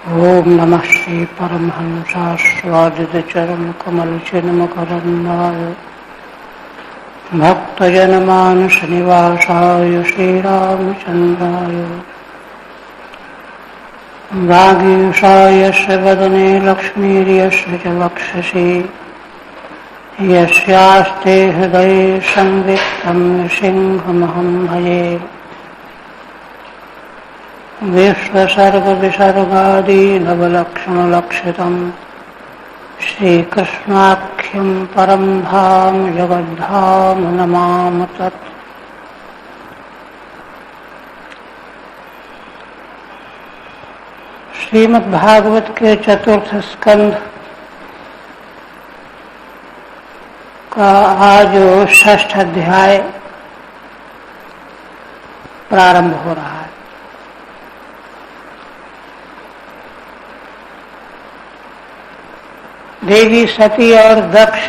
ओम नमः श्री परमहंसास्वादितचरणकमलचिन्मकरन्दाय भक्तजनमानसनिवासाय श्रीरामचन्द्राय वागीशायस्य वदने लक्ष्मीर्यस्य च वक्षसि यस्यास्ते हृदये संवित्तं सिंहमहं भजे। विश्वसर्गविसर्गादि नवलक्षणलक्षितं श्रीकृष्णाख्यं परं धाम जगद्धाम नमाम तत्। श्रीमद्भागवत के चतुर्थ स्कंध का आज षष्ठ अध्याय प्रारंभ हो रहा है। देवी सती और दक्ष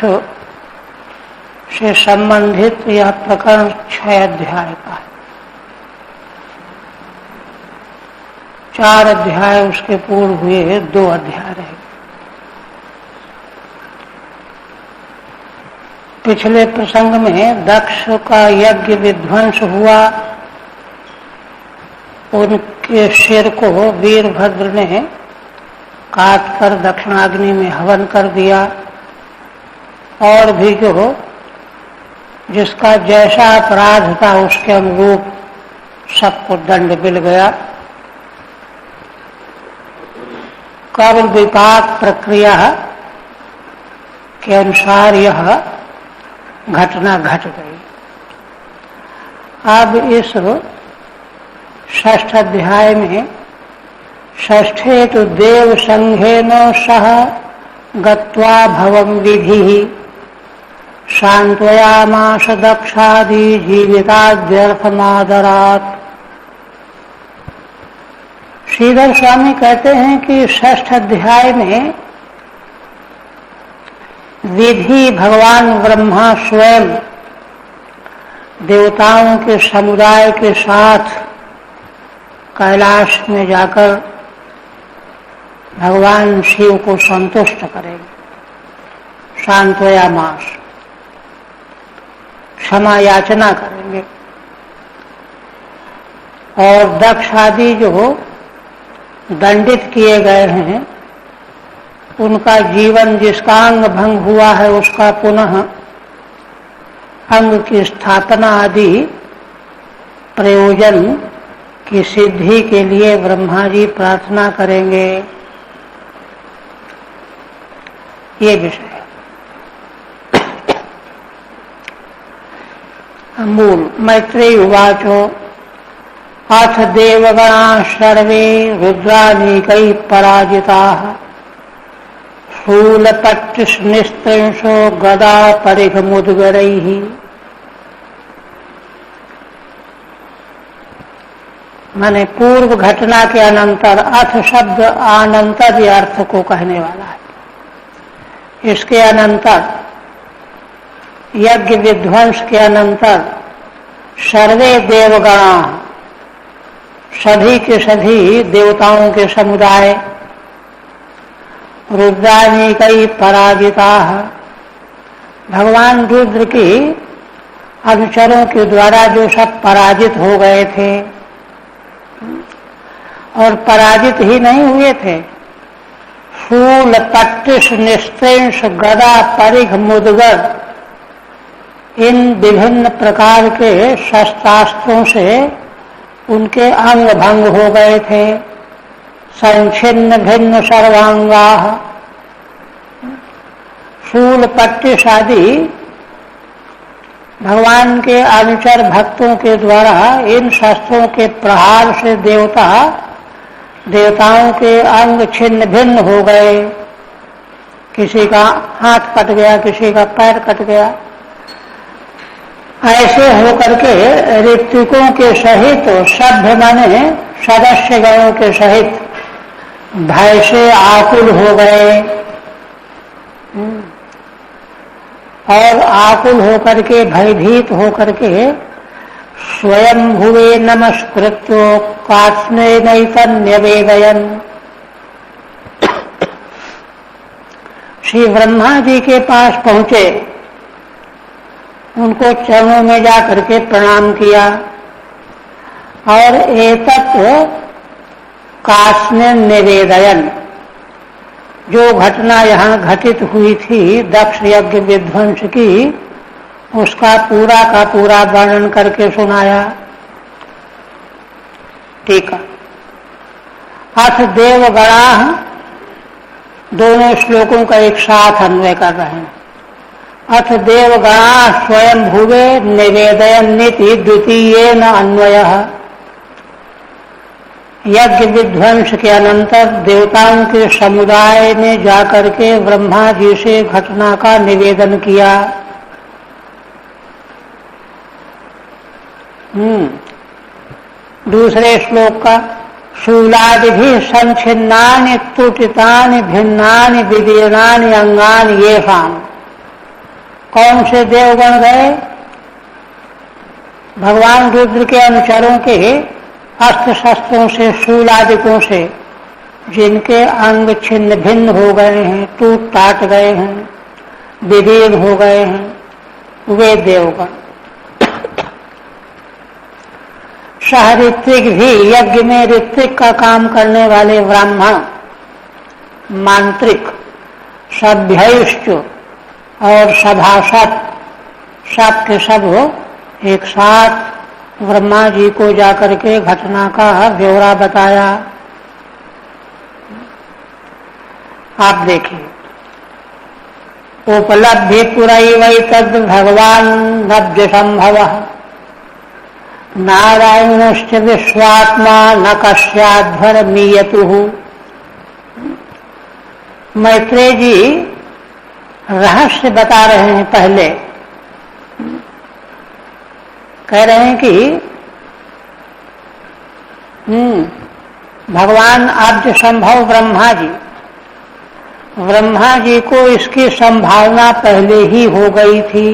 से संबंधित यह प्रकरण 6 अध्याय का है। 4 अध्याय उसके पूर्व हुए, 2 अध्याय रहे। पिछले प्रसंग में दक्ष का यज्ञ विध्वंस हुआ, उनके सिर को वीरभद्र ने काट कर दक्षिणाग्नि में हवन कर दिया, और भी जो जिसका जैसा अपराध था उसके अनुरूप सबको दंड मिल गया। कर्म विपाक प्रक्रिया के अनुसार यह घटना घट गई। अब इस षष्ठ अध्याय में षष्ठे तो देव संघेन सह गत्वा भवं विधिः शान्त्वयामास दक्षादि जीविताद्यर्थमादरात्। श्रीधर स्वामी कहते हैं कि षष्ठ अध्याय में विधि भगवान ब्रह्मा स्वयं देवताओं के समुदाय के साथ कैलाश में जाकर भगवान शिव को संतुष्ट करेंगे। शांतयामास, क्षमा याचना करेंगे। और दक्ष आदि जो दंडित किए गए हैं, उनका जीवन जिसका अंग भंग हुआ है उसका पुनः अंग की स्थापना आदि प्रयोजन की सिद्धि के लिए ब्रह्मा जी प्रार्थना करेंगे। ये विषय मूल। मैत्रेयी उवाचो अथ देवगणा सर्वे रुद्रानीकैः पराजिताः शूलपट्टिनिस्त्रिंशो गदा परिघमुद्गरैः। माने पूर्व घटना के अनंतर, अथ शब्द अनंतर अर्थ को कहने वाला है। इसके अनंतर, यज्ञ विध्वंस के अनंतर सर्वे देवगणा, सभी के सभी देवताओं के समुदाय, रुद्रानीकैः पराजिताः, भगवान रुद्र की अनुचरों के द्वारा जो सब पराजित हो गए थे, और पराजित ही नहीं हुए थे, शूल पट्टिश निस्त्रिंश गदा परिघ मुद्गर, इन विभिन्न प्रकार के शस्त्रास्त्रों से उनके अंग भंग हो गए थे। संच्छिन्न भिन्न सर्वांगाः, शूल पट्टिश आदि भगवान के अनुचर भक्तों के द्वारा इन शस्त्रों के प्रहार से देवताओं के अंग छिन्न भिन्न हो गए। किसी का हाथ कट गया, किसी का पैर कट गया। ऐसे होकर के ऋत्विकों के सहित, सभ्य माने सदस्य गणों के सहित भय से आकुल हो गए। और आकुल होकर के, भयभीत होकर के स्वयंभुवे नमस्कृत्यो कात्स्नेनैतन्यवेदयन् श्री ब्रह्मा जी के पास पहुंचे, उनको चरणों में जा करके प्रणाम किया और एतत् कास्मिन् निवेदयन्, जो घटना यहाँ घटित हुई थी दक्ष यज्ञ विध्वंस की, उसका पूरा का पूरा वर्णन करके सुनाया। ठीक है। अथ देवगणाः, दोनों श्लोकों का एक साथ अन्वय कर रहे हैं। अथ देवगणाः स्वयं भुवे निवेदयन्निति द्वितीयेन अन्वयः। यज्ञ विध्वंस के अनंतर देवताओं के समुदाय ने जाकर के ब्रह्मा जी से घटना का निवेदन किया। दूसरे श्लोक का शूलादिभिः संच्छिन्नानि त्रुटितानि भिन्नानि विदीर्णानि अंगानि येषाम्। कौन से देवगण गए? भगवान रुद्र के अनुचरों के अस्त्र शस्त्रों से, शूलादिकों से जिनके अंग छिन्न भिन्न हो गए हैं, टूट टाट गए हैं, विदीर्ण हो गए हैं, वे देवगण। सह ऋत्विक भी, यज्ञ में ऋत्विक का काम करने वाले ब्राह्मण, मांत्रिक, सभ्यैश्च और सभासद, सब के सब एक साथ ब्रह्मा जी को जाकर के घटना का ब्यौरा बताया। आप देखिए, उपलब्धि पुरैवैतद् भगवान् नब्ज संभवः नारायणश्च विश्वात्मा न कस्याध्वरमीयतुः। मैत्रेय जी रहस्य बता रहे हैं। पहले कह रहे हैं कि भगवान आद्य संभव ब्रह्मा जी को इसकी संभावना पहले ही हो गई थी।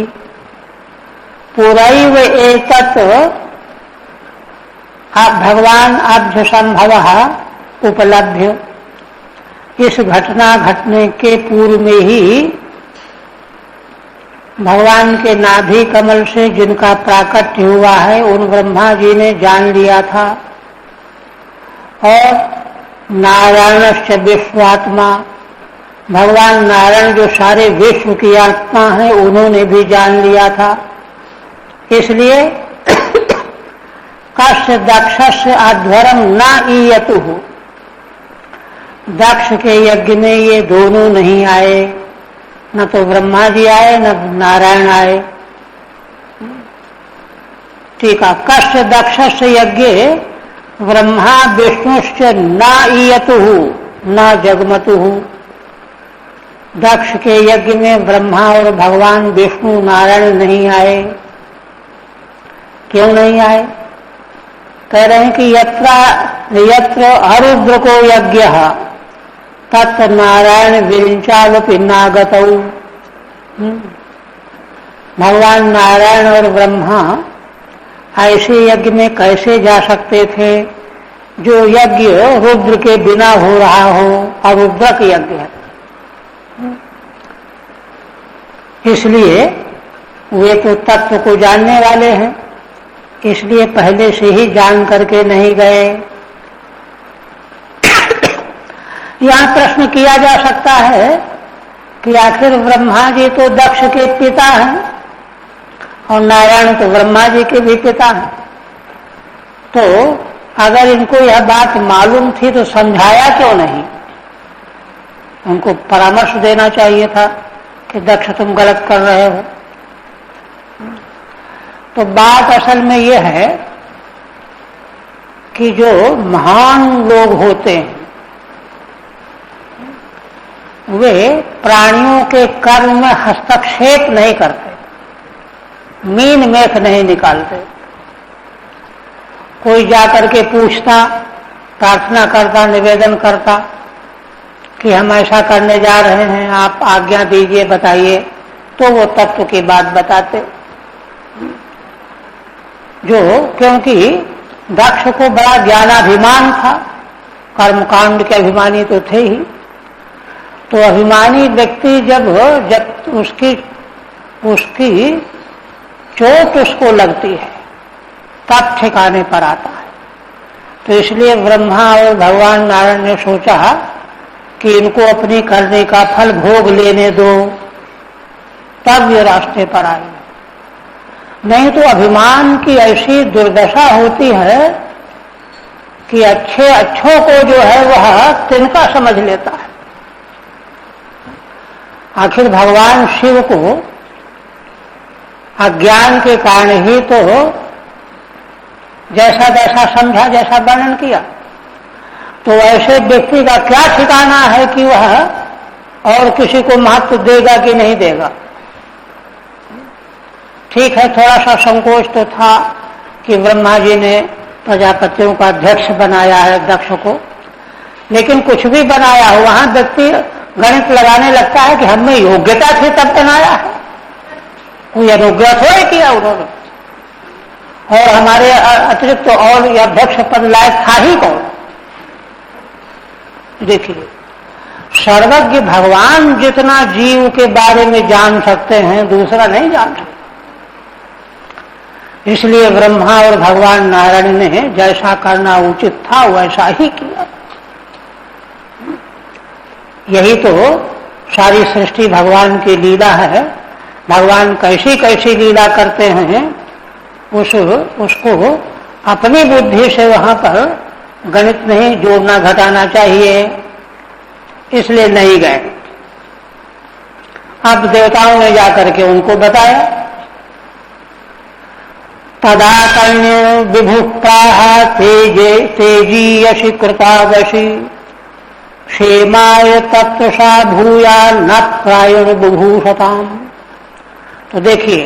पुरैव एतत्, भगवान आद्य संभव उपलब्ध, इस घटना घटने के पूर्व में ही भगवान के नाभि कमल से जिनका प्राकट्य हुआ है, उन ब्रह्मा जी ने जान लिया था। और नारायणश्च विश्वात्मा, भगवान नारायण जो सारे विश्व की आत्मा है, उन्होंने भी जान लिया था। इसलिए कस्य दक्षस्य अध्वरम न ईयतुः, दक्ष के यज्ञ में ये दोनों नहीं आए, न तो ब्रह्मा जी आए न नारायण आए। ठीक है। कस्य दक्षस्य यज्ञे ब्रह्मा विष्णुश्च न ईयतुः न जगमतुः, दक्ष के यज्ञ में ब्रह्मा और भगवान विष्णु नारायण नहीं आए। क्यों नहीं आए? कह रहे हैं कि यत्र अरुद्र को यज्ञ तत् नारायण विरिंचावपि नागतौ। भगवान नारायण और ब्रह्मा ऐसे यज्ञ में कैसे जा सकते थे जो यज्ञ रुद्र के बिना हो रहा हो, अरुद्रक यज्ञ है। इसलिए वे तो तत्व को जानने वाले हैं, इसलिए पहले से ही जान करके नहीं गए। यहाँ प्रश्न किया जा सकता है कि आखिर ब्रह्मा जी तो दक्ष के पिता हैं और नारायण तो ब्रह्मा जी के भी पिता हैं, तो अगर इनको यह बात मालूम थी तो समझाया क्यों नहीं? उनको परामर्श देना चाहिए था कि दक्ष तुम गलत कर रहे हो। तो बात असल में यह है कि जो महान लोग होते हैं वे प्राणियों के कर्म में हस्तक्षेप नहीं करते, मीन मेख नहीं निकालते। कोई जाकर के पूछता, प्रार्थना करता, निवेदन करता कि हम ऐसा करने जा रहे हैं, आप आज्ञा दीजिए, बताइए, तो वो तत्व की बात बताते। जो क्योंकि दक्ष को बड़ा ज्ञानाभिमान था, कर्मकांड के अभिमानी तो थे ही, तो अभिमानी व्यक्ति जब उसकी चोट उसको लगती है तब ठिकाने पर आता है। तो इसलिए ब्रह्मा और भगवान नारायण ने सोचा कि इनको अपनी करने का फल भोग लेने दो, तब ये रास्ते पर आएंगे। नहीं तो अभिमान की ऐसी दुर्दशा होती है कि अच्छों को जो है वह तिनका समझ लेता है। आखिर भगवान शिव को अज्ञान के कारण ही तो जैसा जैसा समझा, जैसा वर्णन किया, तो ऐसे व्यक्ति का क्या ठिकाना है कि वह और किसी को महत्व देगा कि नहीं देगा। ठीक है, थोड़ा सा संकोच तो था कि ब्रह्मा जी ने प्रजापतियों का अध्यक्ष बनाया है दक्ष को, लेकिन कुछ भी बनाया हो, वहां व्यक्ति गणित लगाने लगता है कि हमें योग्यता थी तब बनाया है, कोई अयोग्य थोड़े किया उन्होंने, और हमारे अतिरिक्त तो और अध्यक्ष पद लायक था ही कौन। देखिए, सर्वज्ञ भगवान जितना जीव के बारे में जान सकते हैं दूसरा नहीं जान सकता। इसलिए ब्रह्मा और भगवान नारायण ने जैसा करना उचित था वैसा ही किया। यही तो सारी सृष्टि भगवान की लीला है। भगवान कैसी कैसी लीला करते हैं उसको अपनी बुद्धि से वहां पर गणित नहीं जोड़ना घटाना चाहिए, इसलिए नहीं गए। अब देवताओं ने जाकर के उनको बताया। तदा कन्यो विभुक्ताः तेजीयसि कृतावसि क्षेमाय तत्वसा भूया न प्रायण बुभूषताम। तो देखिए,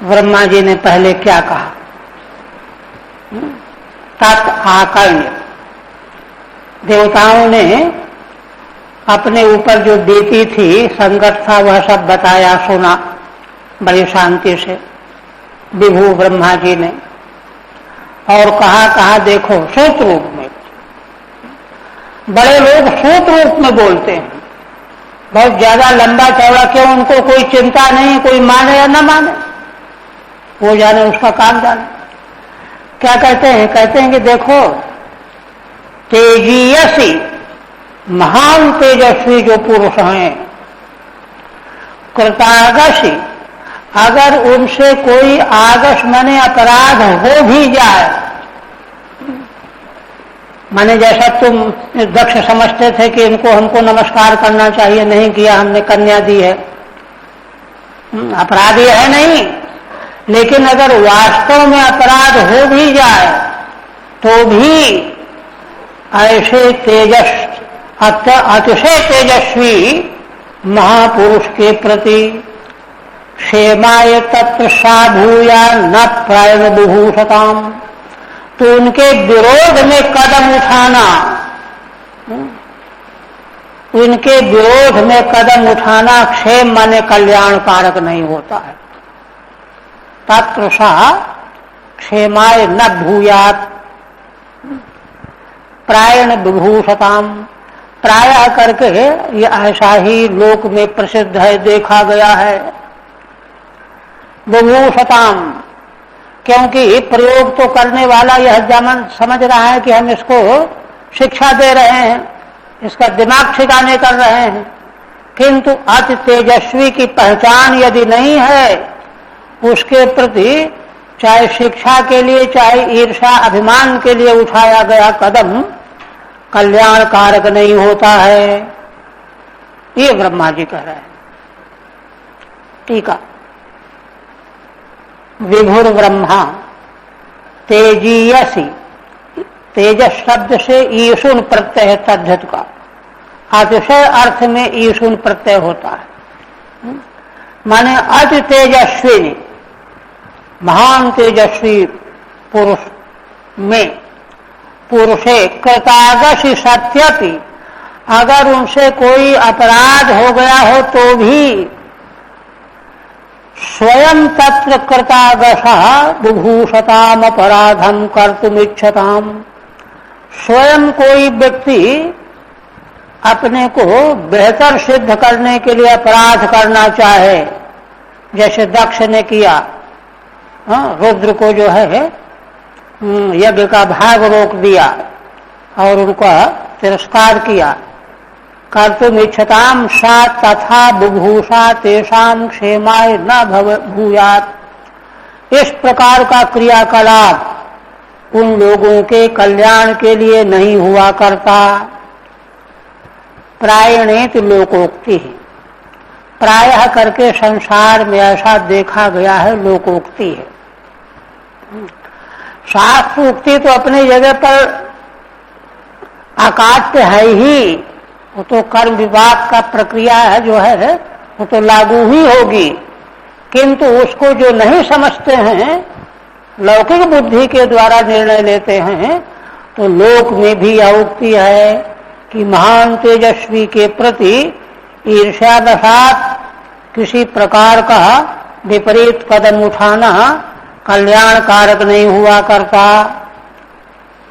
ब्रह्मा जी ने पहले क्या कहा, तत् आकर्ण्य। देवताओं ने अपने ऊपर जो बीती थी, संकट था, वह सब बताया, सुना बड़ी शांति से विभु ब्रह्मा जी ने, और कहा देखो सूत्र रूप में। बड़े लोग सूत्र रूप में बोलते हैं, बहुत ज्यादा लंबा चौड़ा, क्यों, उनको कोई चिंता नहीं, कोई माने या न माने, वो जाने, उसका काम जाने। क्या कहते हैं कि देखो, तेजीयसी, महान तेजस्वी जो पुरुष हैं, कृतागसी, अगर उनसे कोई आगस माने अपराध हो भी जाए, माने जैसा तुम दक्ष समझते थे कि इनको हमको नमस्कार करना चाहिए, नहीं किया, हमने कन्या दी है, अपराधी है नहीं, लेकिन अगर वास्तव में अपराध हो भी जाए तो भी ऐसे अतिशय तेजस्वी महापुरुष के प्रति क्षेमाय तत्र सा भूया न प्रायण बुभूषताम, तो उनके विरोध में कदम उठाना, उनके विरोध में कदम उठाना क्षेम माने कल्याण कारक नहीं होता है। तत्र सा क्षेमाय न भूयात प्रायण विभूषताम। प्रायः करके ये ऐसा ही लोक में प्रसिद्ध है, देखा गया है। विभूषताम, क्योंकि प्रयोग तो करने वाला यह जमन समझ रहा है कि हम इसको शिक्षा दे रहे हैं, इसका दिमाग ठिकाने कर रहे हैं, किंतु अति तेजस्वी की पहचान यदि नहीं है, उसके प्रति चाहे शिक्षा के लिए चाहे ईर्षा अभिमान के लिए उठाया गया कदम कल्याण कारक नहीं होता है। ये ब्रह्मा जी कह रहे हैं। टीका, विभुर ब्रह्मा तेजीयसी, तेजस शब्द से ईशुन प्रत्यय है तद्धत का, अतिशय अर्थ में ईशुन प्रत्यय होता है, माने अति तेजस्वी, महान तेजस्वी पुरुष में, पुरुषे कृतागसी सत्यपि, अगर उनसे कोई अपराध हो गया हो तो भी स्वयं तत्र कृतागसः बुभूषताम अपराधम कर्तुमिच्छताम, स्वयं कोई व्यक्ति अपने को बेहतर सिद्ध करने के लिए अपराध करना चाहे, जैसे दक्ष ने किया, रुद्र को जो है यज्ञ का भाग रोक दिया और उनका तिरस्कार किया। कर्तुम इच्छताम सा तथा बुभूषा तेषाम क्षेमाय न भूयात्। इस प्रकार का क्रियाकलाप उन लोगों के कल्याण के लिए नहीं हुआ करता। प्रायणेत लोकोक्ति है, प्रायः करके संसार में ऐसा देखा गया है, लोकोक्ति है। शास्त्र उक्ति तो अपनी जगह पर अकाट्य है ही, वो तो कर्म विभाग का प्रक्रिया है जो है वो तो लागू ही होगी, किंतु उसको जो नहीं समझते हैं, लौकिक बुद्धि के द्वारा निर्णय लेते हैं, तो लोक में भी उक्ति है कि महान तेजस्वी के प्रति ईर्ष्यावशात किसी प्रकार का विपरीत कदम उठाना कल्याण कारक नहीं हुआ करता।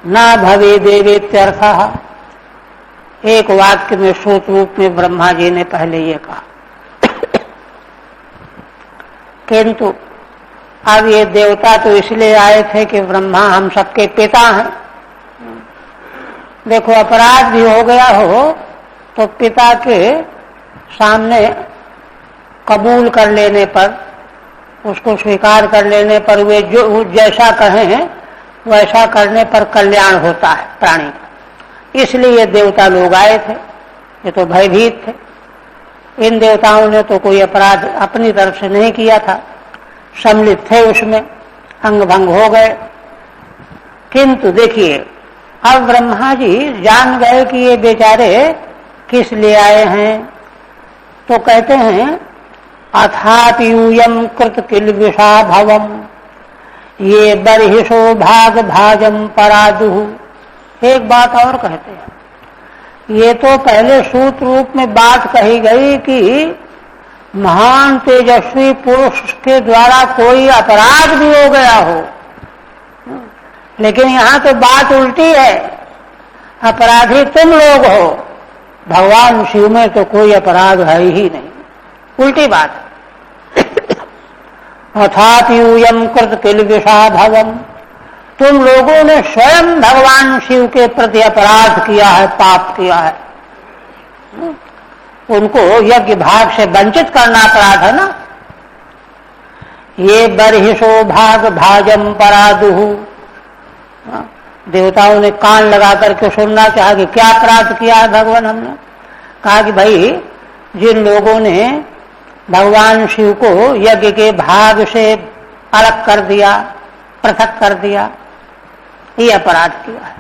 न भवे देवेत्यर्थः, एक वाक्य में श्रुत रूप में ब्रह्मा जी ने पहले ये कहा। किंतु अब ये देवता तो इसलिए आए थे कि ब्रह्मा हम सबके पिता हैं। देखो, अपराध भी हो गया हो तो पिता के सामने कबूल कर लेने पर, उसको स्वीकार कर लेने पर, वे जो जैसा कहें वैसा करने पर कल्याण होता है प्राणी का। इसलिए देवता लोग आए थे, ये तो भयभीत थे। इन देवताओं ने तो कोई अपराध अपनी तरफ से नहीं किया था, सम्मिलित थे उसमें, अंग भंग हो गए। किंतु देखिए, अब ब्रह्मा जी जान गए कि ये बेचारे किस लिए आए हैं, तो कहते हैं अथापि यूयम कृत किल विषा भवम ये बर्हिषो भाग भाजम परादुहु। एक बात और कहते हैं, ये तो पहले सूत्र रूप में बात कही गई कि महान तेजस्वी पुरुष के द्वारा कोई अपराध भी हो गया हो, लेकिन यहां तो बात उल्टी है, अपराधी तुम लोग हो, भगवान शिव में तो कोई अपराध है ही नहीं, उल्टी बात। अथापि यूयम कृत किल विषा भवम, तुम लोगों ने स्वयं भगवान शिव के प्रति अपराध किया है, पाप किया है। उनको यज्ञ भाग से वंचित करना अपराध है ना। ये बर्हिषो भाग भाजम परादुहु, देवताओं ने कान लगा करके सुनना चाहा कि क्या अपराध किया है भगवान हमने। कहा कि भाई, जिन लोगों ने भगवान शिव को यज्ञ के भाग से अलग कर दिया, पृथक कर दिया, ये अपराध किया है।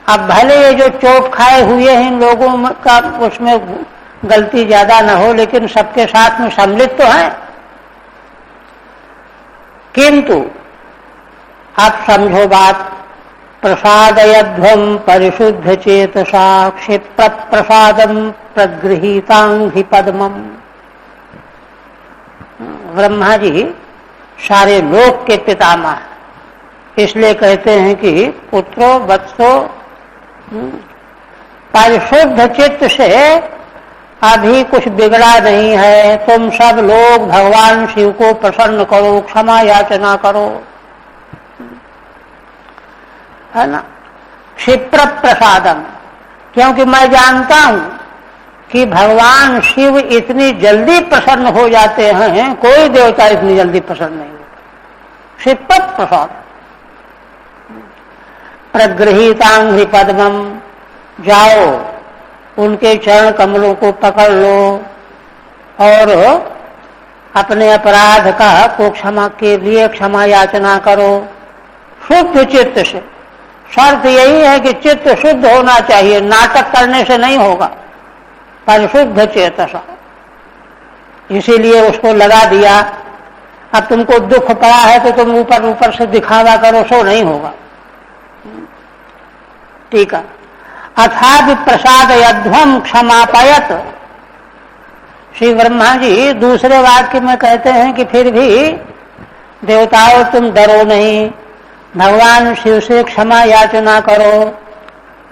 अब भले ये जो चोट खाए हुए हैं इन लोगों का, उसमें गलती ज्यादा न हो, लेकिन सबके साथ में सम्मिलित तो है। किंतु आप समझो बात, प्रसादयध्वम परिशुद्ध चेतसा क्षिप्र प्रसादम प्रगृहीतांघि पद्मम। ब्रह्मा जी सारे लोक के पितामह, इसलिए कहते हैं कि पुत्रो वत्सो, परिशुद्ध चित्त से अभी कुछ बिगड़ा नहीं है, तुम सब लोग भगवान शिव को प्रसन्न करो, क्षमा याचना करो, है ना। क्षिप्र प्रसादम, क्योंकि मैं जानता हूं कि भगवान शिव इतनी जल्दी प्रसन्न हो जाते हैं, कोई देवता इतनी जल्दी प्रसन्न नहीं होता। क्षिप्र प्रसाद, प्रगृहीतांघ्रि पद्मम, जाओ उनके चरण कमलों को पकड़ लो और अपने अपराध को क्षमा के लिए क्षमा याचना करो, शुद्ध चित्त से। शर्त यही है कि चित्त शुद्ध होना चाहिए, नाटक करने से नहीं होगा, पर शुद्ध चेतसा। इसीलिए उसको लगा दिया। अब तुमको दुख पड़ा है तो तुम ऊपर ऊपर से दिखावा करो, सो नहीं होगा। ठीक है। अथापि प्रसादयध्वम क्षमापयत, श्री ब्रह्मा जी दूसरे वाक्य में कहते हैं कि फिर भी देवताओं तुम डरो नहीं, भगवान शिव से क्षमा याचना करो,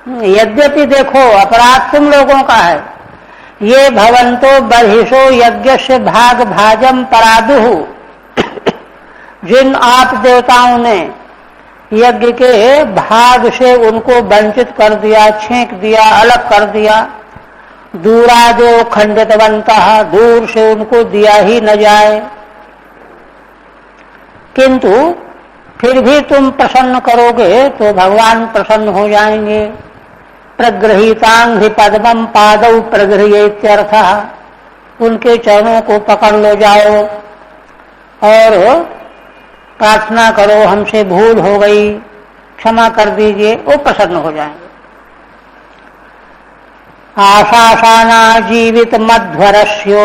यद्यपि देखो अपराध तुम लोगों का है, ये भवंतो बर्हिषो यज्ञ से भाग भाजम परादुहु, जिन आप देवताओं ने यज्ञ के भाग से उनको वंचित कर दिया, छींक दिया, अलग कर दिया, दूरादेव खंडितवंतः, दूर से उनको दिया ही न जाए, किंतु फिर भी तुम प्रसन्न करोगे तो भगवान प्रसन्न हो जाएंगे। प्रगृहीतांघ्रि पद्मम पादौ प्रगृह्येत्यर्थः, उनके चरणों को पकड़ लो जाओ और प्रार्थना करो हमसे भूल हो गई, क्षमा कर दीजिए, वो प्रसन्न हो जाएंगे। आशासाना जीवित मध्वरस्यो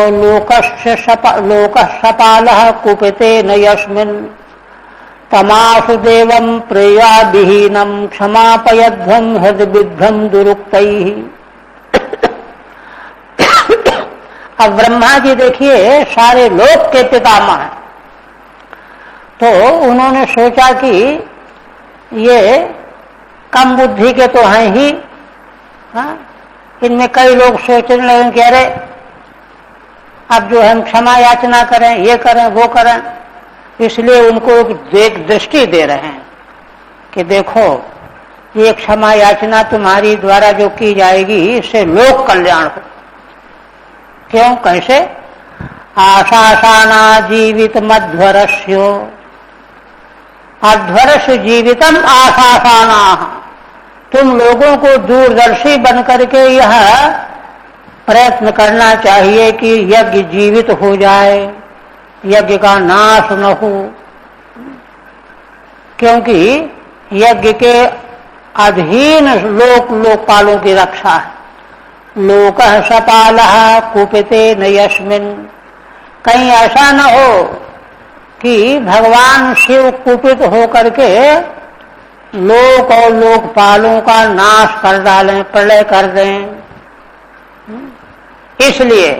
लोकः सपालः कुपिते न यस्मिन् तमाशु देवं प्रेया विहीनम क्षमापयध्वं हृदविद्धं दुरुक्तैः। अब ब्रह्मा जी देखिए सारे लोक के पितामह हैं, तो उन्होंने सोचा कि ये कम बुद्धि के तो हैं ही, हाँ? इनमें कई लोग सोचने लगे कि अरे अब जो हम क्षमा याचना करें, ये करें, वो करें, इसलिए उनको एक दृष्टि दे रहे हैं कि देखो ये क्षमा याचना तुम्हारी द्वारा जो की जाएगी इससे लोक कल्याण हो। क्यों, कैसे? आशासाना जीवित मध्वरस्यो, अध्वरस जीवितम आशासाना, तुम लोगों को दूरदर्शी बनकर के यह प्रयत्न करना चाहिए कि यज्ञ जीवित हो जाए, यज्ञ का नाश न हो, क्योंकि यज्ञ के अधीन लोकपालों की रक्षा है। लोकः सपालः कुपिते न यस्मिन्, कहीं ऐसा न हो कि भगवान शिव कुपित होकर के लोक और लोकपालों का नाश कर डालें, प्रलय कर दें। इसलिए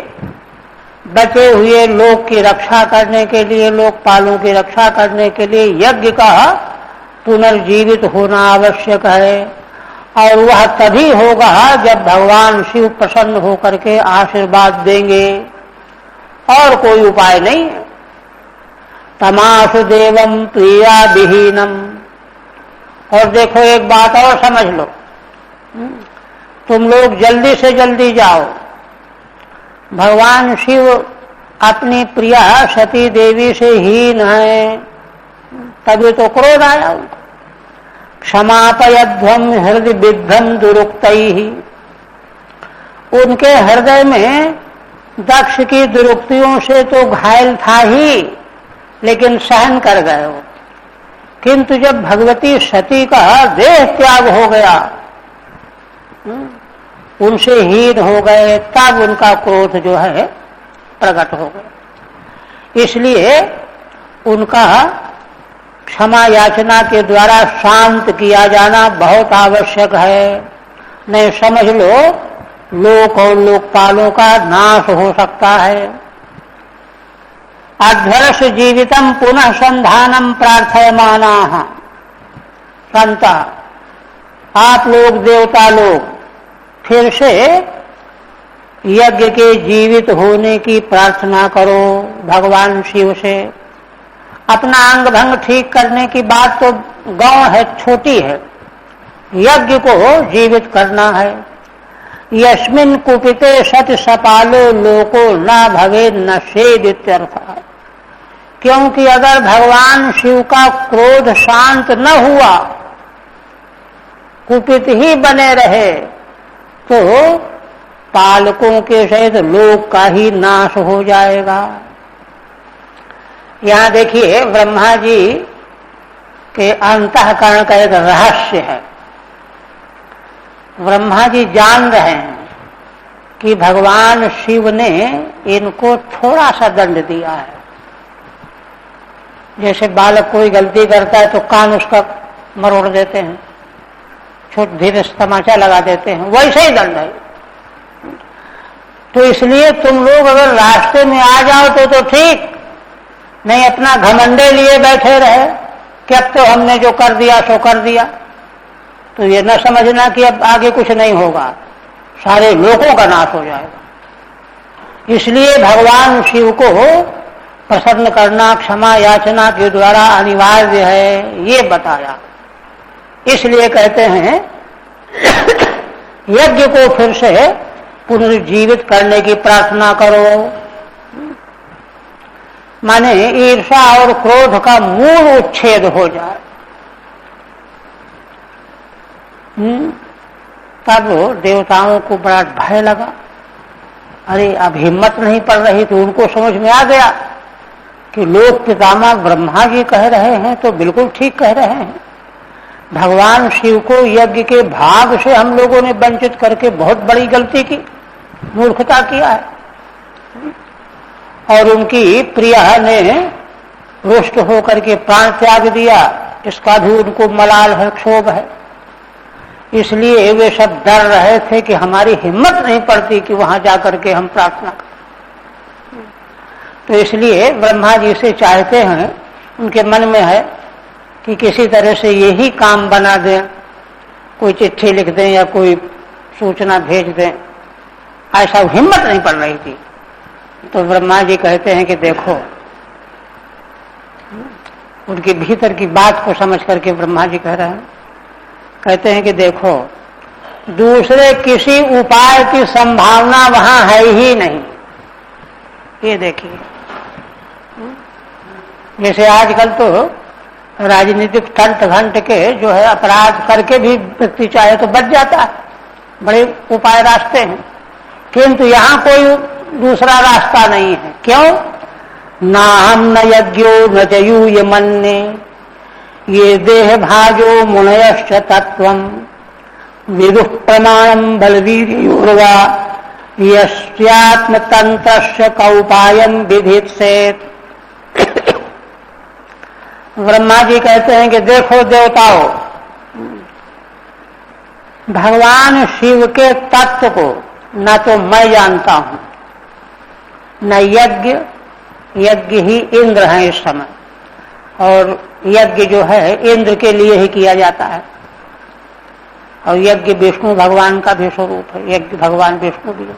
बचे हुए लोक की रक्षा करने के लिए, लोकपालों की रक्षा करने के लिए यज्ञ का पुनर्जीवित होना आवश्यक है, और वह तभी होगा जब भगवान शिव प्रसन्न होकर के आशीर्वाद देंगे, और कोई उपाय नहीं है। तमाशु देवम प्रिया विहीनम, और देखो एक बात और समझ लो, तुम लोग जल्दी से जल्दी जाओ, भगवान शिव अपनी प्रिया सती देवी से हीन है, तभी तो क्रोध आया उनको। क्षमापयध्वं हृदय विद्धं दुरुक्तैः, उनके हृदय में दक्ष की दुरुक्तियों से तो घायल था ही, लेकिन सहन कर गए हो, किंतु जब भगवती सती का देह त्याग हो गया, उनसे हीन हो गए, तब उनका क्रोध जो है प्रकट हो गया। इसलिए उनका क्षमा याचना के द्वारा शांत किया जाना बहुत आवश्यक है, नहीं समझ लो लोक और लोकपालों का नाश हो सकता है। अध्वरस जीवितम पुनः संधानम प्रार्थयमानाः, संता आप लोग देवता लोग फिर से यज्ञ के जीवित होने की प्रार्थना करो भगवान शिव से। अपना अंग भंग ठीक करने की बात तो गौण है, छोटी है, यज्ञ को जीवित करना है। यस्मिन् कुपिते सति सपालो लोको न भवे न सेदित्यर्थः, क्योंकि अगर भगवान शिव का क्रोध शांत न हुआ, कुपित ही बने रहे, तो पालकों के सहित लोक का ही नाश हो जाएगा। यहां देखिए ब्रह्मा जी के अंतःकरण का एक रहस्य है। ब्रह्मा जी जान रहे हैं कि भगवान शिव ने इनको थोड़ा सा दंड दिया है। जैसे बालक कोई गलती करता है तो कान उसका मरोड़ देते हैं, छोट धीरे तमाचा लगा देते हैं, वैसे ही दंड है। तो इसलिए तुम लोग अगर रास्ते में आ जाओ तो ठीक, नहीं अपना घमंडे लिए बैठे रहे कि अब तो हमने जो कर दिया सो कर दिया, तो ये न समझना कि अब आगे कुछ नहीं होगा, सारे लोगों का नाश हो जाएगा। इसलिए भगवान शिव को प्रसन्न करना क्षमा याचना के द्वारा अनिवार्य है, ये बताया। इसलिए कहते हैं यज्ञ को फिर से पुनर्जीवित करने की प्रार्थना करो। माने ईर्षा और क्रोध का मूल उच्छेद हो जाए। तब देवताओं को बड़ा भय लगा। अरे अब हिम्मत नहीं पड़ रही, तो उनको समझ में आ गया कि लोक पितामह ब्रह्मा जी कह रहे हैं तो बिल्कुल ठीक कह रहे हैं। भगवान शिव को यज्ञ के भाग से हम लोगों ने वंचित करके बहुत बड़ी गलती की, मूर्खता किया है। और उनकी प्रिया ने रुष्ट होकर के प्राण त्याग दिया, इसका भी उनको मलाल है, क्षोभ है। इसलिए वे सब डर रहे थे कि हमारी हिम्मत नहीं पड़ती कि वहां जाकर के हम प्रार्थना करें। तो इसलिए ब्रह्मा जी से चाहते हैं, उनके मन में है कि किसी तरह से यही काम बना दें, कोई चिट्ठी लिख दें या कोई सूचना भेज दें। ऐसा हिम्मत नहीं पड़ रही थी। तो ब्रह्मा जी कहते हैं कि देखो, उनके भीतर की बात को समझ करके ब्रह्मा जी कह रहे हैं, कहते हैं कि देखो, दूसरे किसी उपाय की संभावना वहां है ही नहीं। ये देखिए, जैसे आजकल तो राजनीतिक तंट घंट के जो है अपराध करके भी व्यक्ति चाहे तो बच जाता है, बड़े उपाय रास्ते हैं। किंतु यहाँ कोई दूसरा रास्ता नहीं है। क्यों? ना हम न यज्ञो न जयू ये मन्ने, ये देह भाजो मुनयश्च तत्वम, विदुः प्रमाणम बलवीर्योर्वा, यस्यात्म तंत्रस्य कौपायम विधित्सेत्। ब्रह्मा जी कहते हैं कि देखो देवताओं, भगवान शिव के तत्व को न तो मैं जानता हूं, न यज्ञ ही इंद्र हैं इस समय, और यज्ञ जो है इंद्र के लिए ही किया जाता है। और यज्ञ विष्णु भगवान का भी स्वरूप है, यज्ञ भगवान विष्णु भी है।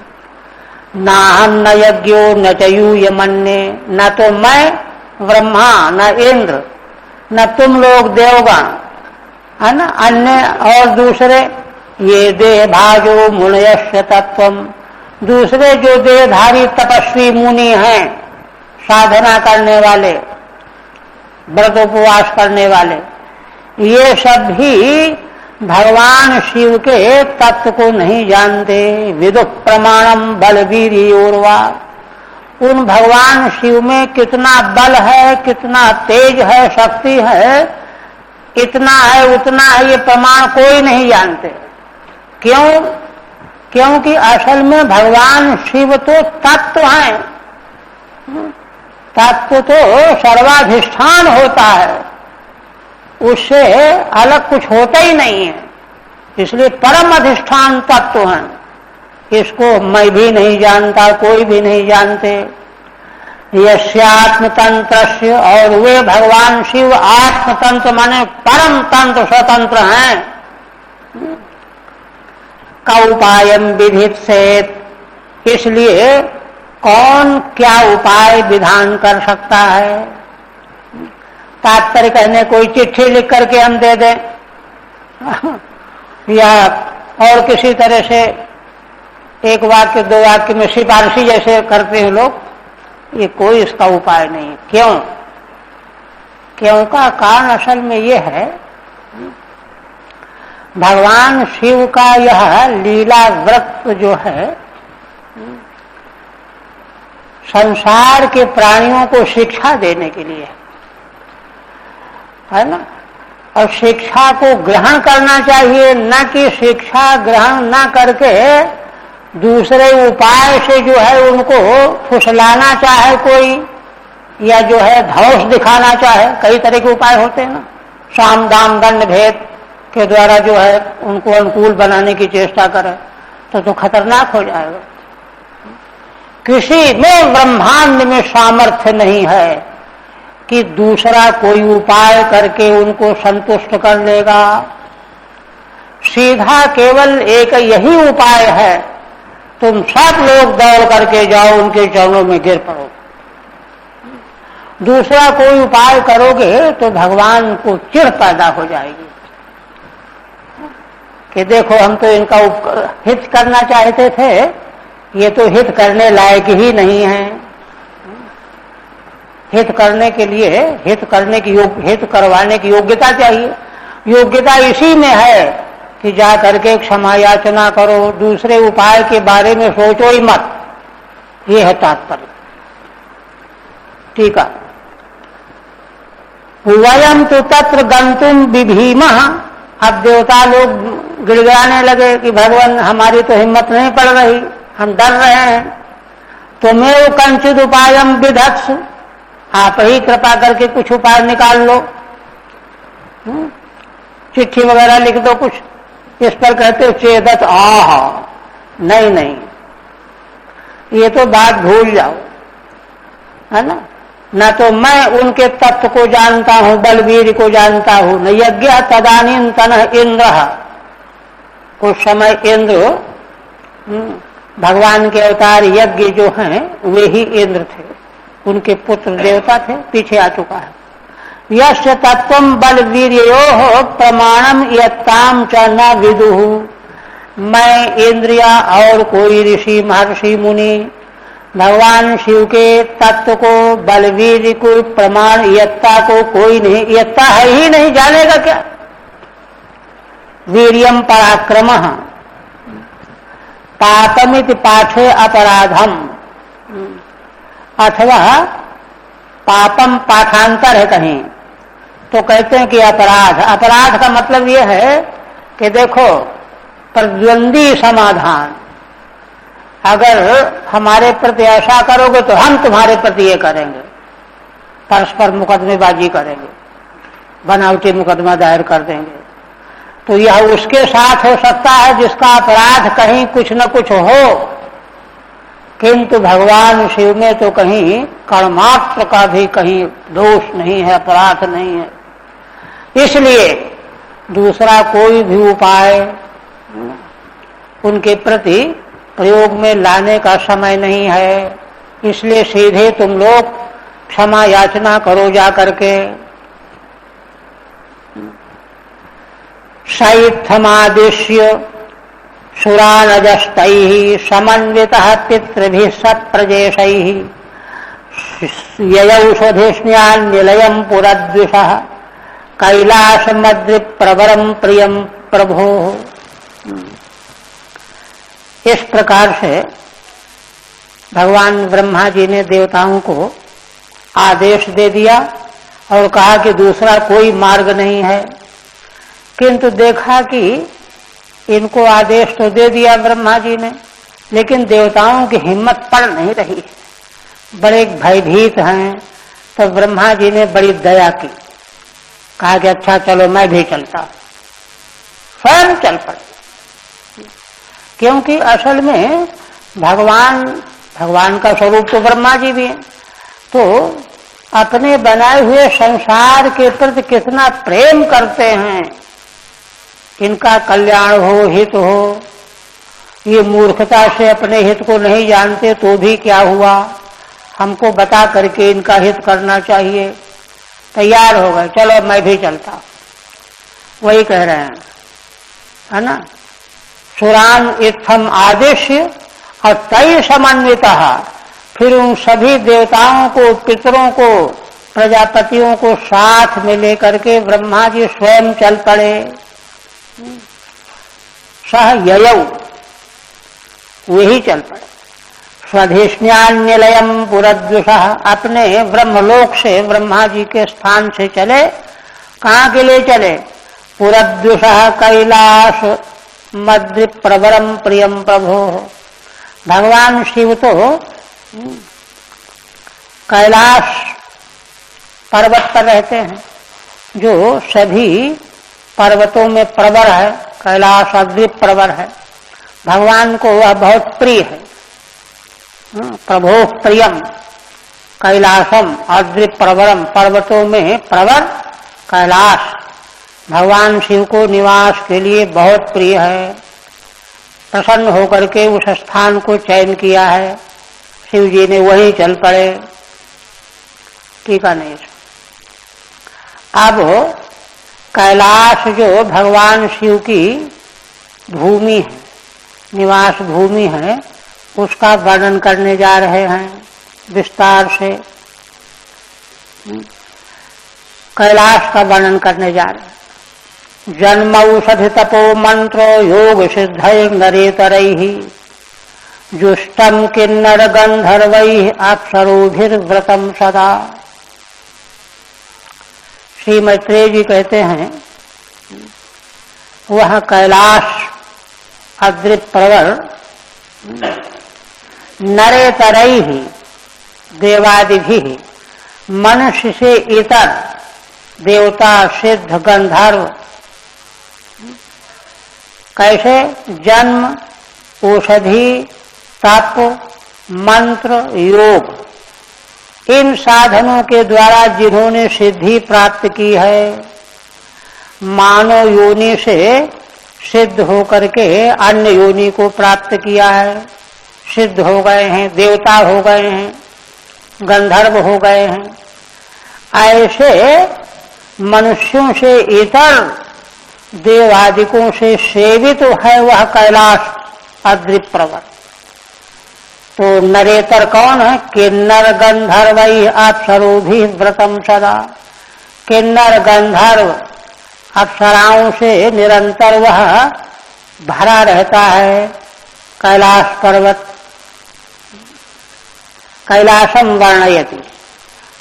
ना हम न यज्ञो न चयु ये मन्ने, न तो मैं ब्रह्मा, न इंद्र, न तुम लोग देवगण, है ना, अन्य और दूसरे, ये देह भाजो मुनयश्च तत्वम, दूसरे जो देहधारी तपस्वी मुनि हैं, साधना करने वाले, व्रत उपवास करने वाले, ये सब भी भगवान शिव के तत्व को नहीं जानते। विदुः प्रमाणम बलवीर्योर्वा, उन भगवान शिव में कितना बल है, कितना तेज है, शक्ति है, इतना है उतना है, ये प्रमाण कोई नहीं जानते। क्यों? क्योंकि असल में भगवान शिव तो तत्व हैं। तत्व तो सर्वाधिष्ठान होता है, उससे अलग कुछ होता ही नहीं है। इसलिए परम अधिष्ठान तत्व हैं। इसको मैं भी नहीं जानता, कोई भी नहीं जानते। यस्यात्म तंत्रस्य, और वे भगवान शिव आत्मतंत्र माने परम तंत्र स्वतंत्र हैं। का उपायम विधित्सेत्, इसलिए कौन क्या उपाय विधान कर सकता है। तात्पर्य कहने कोई चिट्ठी लिख करके हम दे दें या और किसी तरह से एक वाक्य दो वाक्य में सिफारिशी जैसे करते हैं लोग, ये कोई इसका उपाय नहीं। क्यों? क्यों का कारण असल में ये है, भगवान शिव का यह लीला व्रत जो है संसार के प्राणियों को शिक्षा देने के लिए है ना, और शिक्षा को ग्रहण करना चाहिए, न कि शिक्षा ग्रहण न करके दूसरे उपाय से जो है उनको फुसलाना चाहे कोई, या जो है धौस दिखाना चाहे। कई तरह के उपाय होते हैं ना, साम दाम दंड भेद के द्वारा जो है उनको अनुकूल बनाने की चेष्टा करे, तो खतरनाक हो जाएगा। किसी में ब्रह्मांड में सामर्थ्य नहीं है कि दूसरा कोई उपाय करके उनको संतुष्ट कर लेगा। सीधा केवल एक यही उपाय है, तुम सब लोग दौड़ करके जाओ उनके चरणों में गिर पड़ो। दूसरा कोई उपाय करोगे तो भगवान को चिढ़ पैदा हो जाएगी कि देखो हम तो इनका हित करना चाहते थे, ये तो हित करने लायक ही नहीं है। हित करने के लिए हित करवाने की योग्यता चाहिए। योग्यता इसी में है कि जा करके क्षमा याचना करो, दूसरे उपाय के बारे में सोचो ही मत। ये है तात्पर्य। ठीक है। वयम तो तत्र गंतुम विभीमः। अब देवता लोग गिड़गिड़ाने लगे कि भगवान हमारी तो हिम्मत नहीं पड़ रही, हम डर रहे हैं। तुम्हें कंचित उपायम विधत्सु, आप ही कृपा करके कुछ उपाय निकाल लो, चिट्ठी वगैरह लिख दो कुछ। इस पर कहते हो चेदत आह, नहीं नहीं, ये तो बात भूल जाओ, है ना। न तो मैं उनके तत्व को जानता हूं, बलवीर को जानता हूं, न यज्ञ तदानीं तनः इंद्र। कुछ समय इंद्र भगवान के अवतार यज्ञ जो हैं वे ही इंद्र थे, उनके पुत्र देवता थे, पीछे आ चुका है। यश तत्वम बलवीर्योः प्रमाणम यत्ताम च न विदुः। मैं इंद्रिया और कोई ऋषि महर्षि मुनि भगवान शिव के तत्व को, बलवीर को, प्रमाण यत्ता को कोई नहीं, यत्ता है ही नहीं, जानेगा क्या। वीर्यम पराक्रमः पापमिति पाठे अपराधम, अथवा पापम पाठांतर है कहीं तो कहते हैं कि अपराध। अपराध का मतलब यह है कि देखो प्रतिद्वंदी समाधान, अगर हमारे प्रति ऐसा करोगे तो हम तुम्हारे प्रति ये करेंगे, परस्पर मुकदमेबाजी करेंगे, बनावटी मुकदमा दायर कर देंगे। तो यह उसके साथ हो सकता है जिसका अपराध कहीं कुछ न कुछ हो, किंतु भगवान शिव में तो कहीं कर्मात्र का भी कहीं दोष नहीं है, अपराध नहीं है। इसलिए दूसरा कोई भी उपाय उनके प्रति प्रयोग में लाने का समय नहीं है। इसलिए सीधे तुम लोग क्षमा याचना करो जा करके। शैथमादिश्य सुरानजस्तैः समन्वितः पितृभिः सत्प्रजेशैः ययौ स्वधिष्ण्यान् निलयं पुरद्विषः कैलासमद्रि प्रवरम प्रियम प्रभो। इस प्रकार से भगवान ब्रह्मा जी ने देवताओं को आदेश दे दिया और कहा कि दूसरा कोई मार्ग नहीं है। किंतु देखा कि इनको आदेश तो दे दिया ब्रह्मा जी ने, लेकिन देवताओं की हिम्मत पड़ नहीं रही, बड़े भयभीत हैं। तो ब्रह्मा जी ने बड़ी दया की, कहा कि अच्छा चलो मैं भी चलता, स्वयं चल पड़े। क्योंकि असल में भगवान का स्वरूप तो ब्रह्मा जी भी है, तो अपने बनाए हुए संसार के प्रति कितना प्रेम करते हैं, इनका कल्याण हो, हित हो। ये मूर्खता से अपने हित को नहीं जानते तो भी क्या हुआ, हमको बता करके इनका हित करना चाहिए। तैयार हो गए, चलो मैं भी चलता। वही कह रहे हैं, है ना। सुरान इत्थम आदेश्य और तय समन्वितः, फिर उन सभी देवताओं को, पितरों को, प्रजापतियों को साथ में लेकर के ब्रह्मा जी स्वयं चल पड़े। सह ययौ, वही चल पड़े। स्वधिष्ण्यान् निलयम पुरद्विषः, अपने ब्रह्मलोक से, ब्रह्मा जी के स्थान से चले। कहाँ के लिए चले? पुरद्विषः कैलाश मध्य प्रवरम प्रियम प्रभो। भगवान शिव तो कैलाश पर्वत पर रहते हैं, जो सभी पर्वतों में प्रवर है। कैलाश अद्वित प्रवर है, भगवान को वह बहुत प्रिय है। प्रभो प्रियम कैलाशम अद्वित प्रवरम, पर्वतों में प्रवर कैलाश, भगवान शिव को निवास के लिए बहुत प्रिय है। प्रसन्न होकर के उस स्थान को चयन किया है, शिव जी ने वहीं चल पड़े। टीका नहीं। अब कैलाश जो भगवान शिव की भूमि है, निवास भूमि है, उसका वर्णन करने जा रहे हैं विस्तार से। कैलाश का वर्णन करने जा रहे हैं। जन्म औषधि तपो मंत्र योग सिद्धैर नरेतरैः जुष्टम किन्नर गंधर्वैः अप्सरोभिर्व्रतम सदा। श्री मैत्रेय जी कहते हैं वह कैलाश अद्रित प्रवर नरेतरैः देवादिभिः मनुष्य से इतर देवता सिद्ध गंधर्व कैसे जन्म औषधि तप मंत्र योग इन साधनों के द्वारा जिन्होंने सिद्धि प्राप्त की है, मानव योनि से सिद्ध होकर के अन्य योनि को प्राप्त किया है, सिद्ध हो गए हैं, देवता हो गए हैं, गंधर्व हो गए हैं, ऐसे मनुष्यों से इतर देवादिकों से सेवित है वह कैलाश अद्रित प्रवर। तो नरेतर कौन है? किन्नर गंधर्वैः अप्सरोभिः व्रतम सदा। किन्नर गंधर्व अप्सराओं से निरंतर वह भरा रहता है कैलाश पर्वत। कैलाशम वर्णयति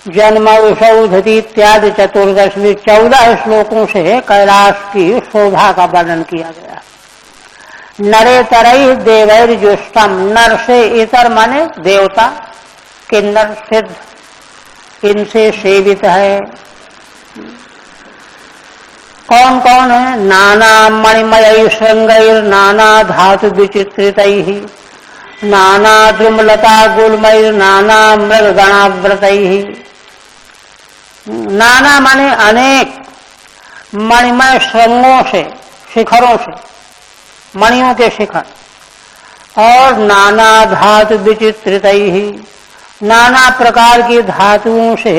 जन्म औषधि इत्यादि 14 श्लोकों से कैलाश की शोभा का वर्णन किया गया। नरेतरैः देवैर्जुष्टम, नर से इतर माने देवता, किन्नर सिद्ध, इनसे सेवित है। कौन कौन है? नाना मणिमय श्रृंगैर नाना धातु विचित्रितैः नाना द्रुमलता गुलमैर नाना मृगगणाव्रतैः। नाना माने अनेक, मणिमय श्रृंगों से, शिखरों से, मणियों के शिखर, और नाना धातु विचित्रितैः, नाना प्रकार की धातुओं से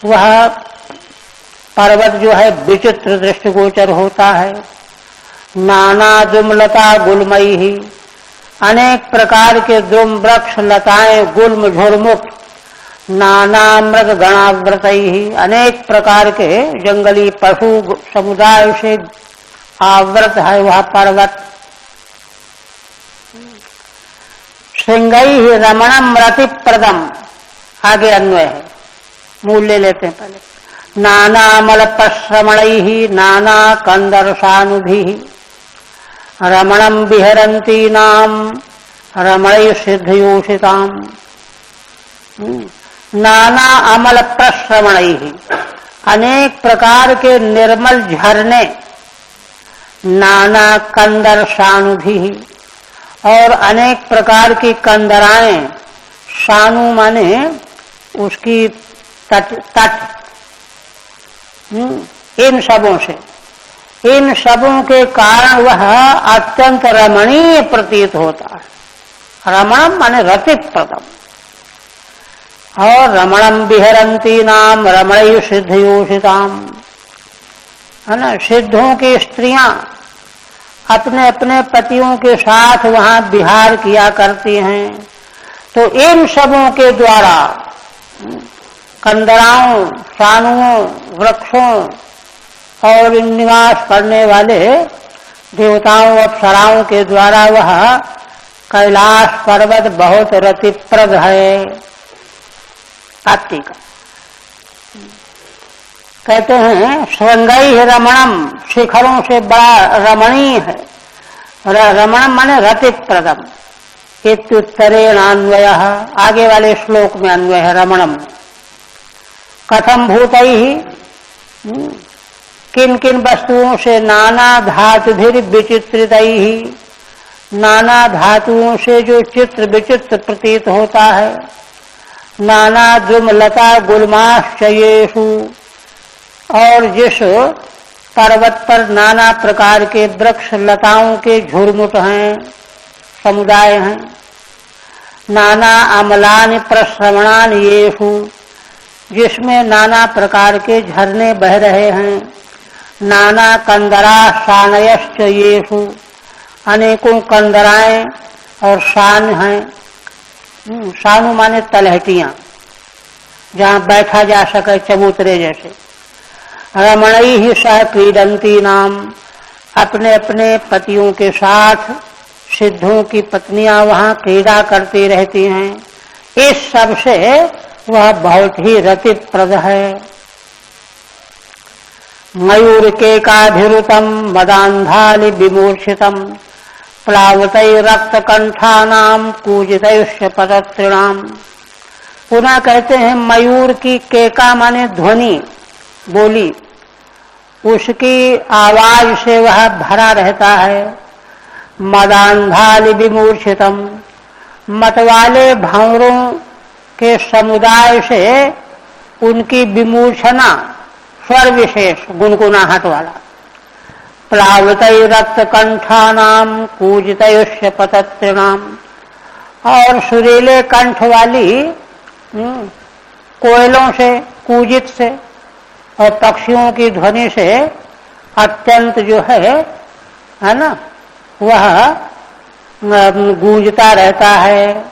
वह पर्वत जो है विचित्र दृष्टिगोचर होता है। नाना द्रुमलता गुलमयी, अनेक प्रकार के द्रुम वृक्ष लताएं गुल्म झुरमुक्त। नाना मृग गणाव्रतैः, अनेक प्रकार के जंगली पशु समुदाय से आवृत है वह पर्वत। श्रृंगैः रमणम रतिप्रदम, आगे अन्वय है, मूल ले लेते हैं पहले। नाना मलप्रश्रमणैः नाना कंदर्शानुभिः रमणम विहरन्तीनां रमणैः सिद्धयोषिताम्। नाना अमल प्रश्रमणैः, अनेक प्रकार के निर्मल झरने। नाना कंदर्शानुभिः, और अनेक प्रकार की कंदराएं। शानु माने उसकी तट। इन सबों से, इन सबों के कारण वह अत्यंत रमणीय प्रतीत होता है। रमणम माने रतिप्रदम। और रमणम विहरन्ती नाम रमणैः सिद्धयोषिताम, है ना। सिद्धों की स्त्रियां अपने अपने पतियों के साथ वहां विहार किया करती हैं। तो इन सबों के द्वारा कंदराओं, सानुओं, वृक्षों और निवास करने वाले देवताओं अप्सराओं के द्वारा वह कैलाश पर्वत बहुत रतिप्रद है। का कहते हैं श्रृंगैः रमणम, शिखरों से बड़ा रमणीय है। रमणम माने रतिप्रदम। इत्युत्तरेण अन्वय, आगे वाले श्लोक में अन्वय है रमणम। कथम भूतैः, किन किन वस्तुओं से? नाना धातुभिर विचित्रितैः, नाना धातुओं से जो चित्र विचित्र प्रतीत होता है। नाना द्रुमलता गुल्माश्चयेषु, और जिस पर्वत पर नाना प्रकार के वृक्ष लताओं के झुरमुट हैं, समुदाय हैं। नाना अमलान प्रश्रवणान येषु, जिसमें नाना प्रकार के झरने बह रहे हैं। नाना कंदरा शानयश्च येषु, अनेकों कंदराएं और शान हैं। शानु माने तलहटियां, जहां बैठा जा सके चबूतरे जैसे। रमणई ही सह क्रीडंती नाम, अपने अपने पतियों के साथ सिद्धों की पत्नियां वहां क्रीड़ा करती रहती हैं। इस सब से वह बहुत ही रतिप्रद है। मयूर के काधिरुतम मदांधालि विमूर्छितम प्लावतै रक्त कंठानाम कूजितयुष्य पदत्रिणाम। पुनः कहते हैं मयूर की केका माने ध्वनि, बोली, उसकी आवाज से वह भरा रहता है। मदांधालि विमूर्छितम, मतवाले भंवरों के समुदाय से उनकी विमूर्छना, स्वर विशेष गुनगुनाहट वाला। प्लावतै रक्त कंठानाम कूजितयुष्य पतत्रिणाम, और सुरीले कंठ वाली कोयलों से, कूजित से और पक्षियों की ध्वनि से अत्यंत जो है ना, वह गूंजता रहता है।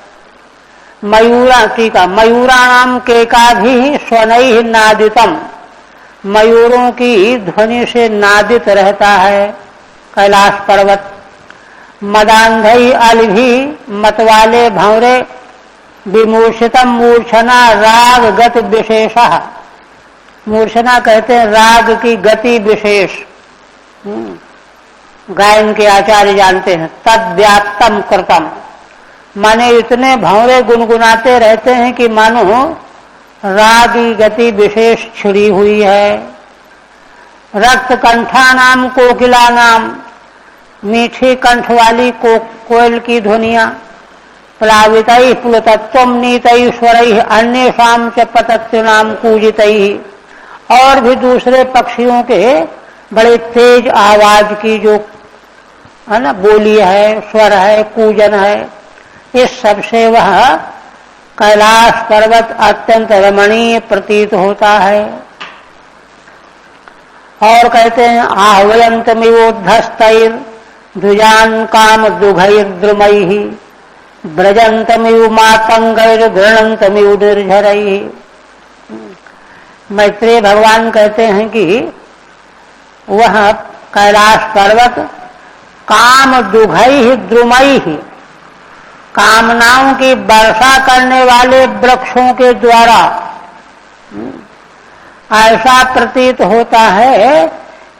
मयूरा टीका, मयूराणाम केकाभिः स्वनैः नादितम, मयूरों की ध्वनि से नादित रहता है कैलाश पर्वत। मदांधई अलभी, मतवाले भंवरे, विमूर्छितम मूर्छना राग गत विशेषः, मूर्छना कहते हैं राग की गति विशेष। गायन के आचार्य जानते हैं। तद व्याप्तम कृतम, माने इतने भंवरे गुनगुनाते रहते हैं कि मानो राग की गति विशेष छिड़ी हुई है। रक्त कंठा नाम कोकिला नाम, मीठी कंठ वाली कोयल की ध्वनिया। प्लावितैः प्लुतत्वम नीतैः स्वरैः अन्येषां च पतत्रिणाम कूजितैः, और भी दूसरे पक्षियों के बड़े तेज आवाज की जो है ना बोली है, स्वर है, कूजन है, इस सब से वह कैलाश पर्वत अत्यंत रमणीय प्रतीत होता है। और कहते हैं आहवयंतमिवोद्धस्तैर द्विजान काम दुघैर्द्रुमैः ब्रजंतमिव मातंगैर घृणंतमिव निर्झरैः। मैत्रेय भगवान कहते हैं कि वह कैलाश पर्वत काम दुघैः द्रुमैः, कामनाओं की वर्षा करने वाले वृक्षों के द्वारा ऐसा प्रतीत होता है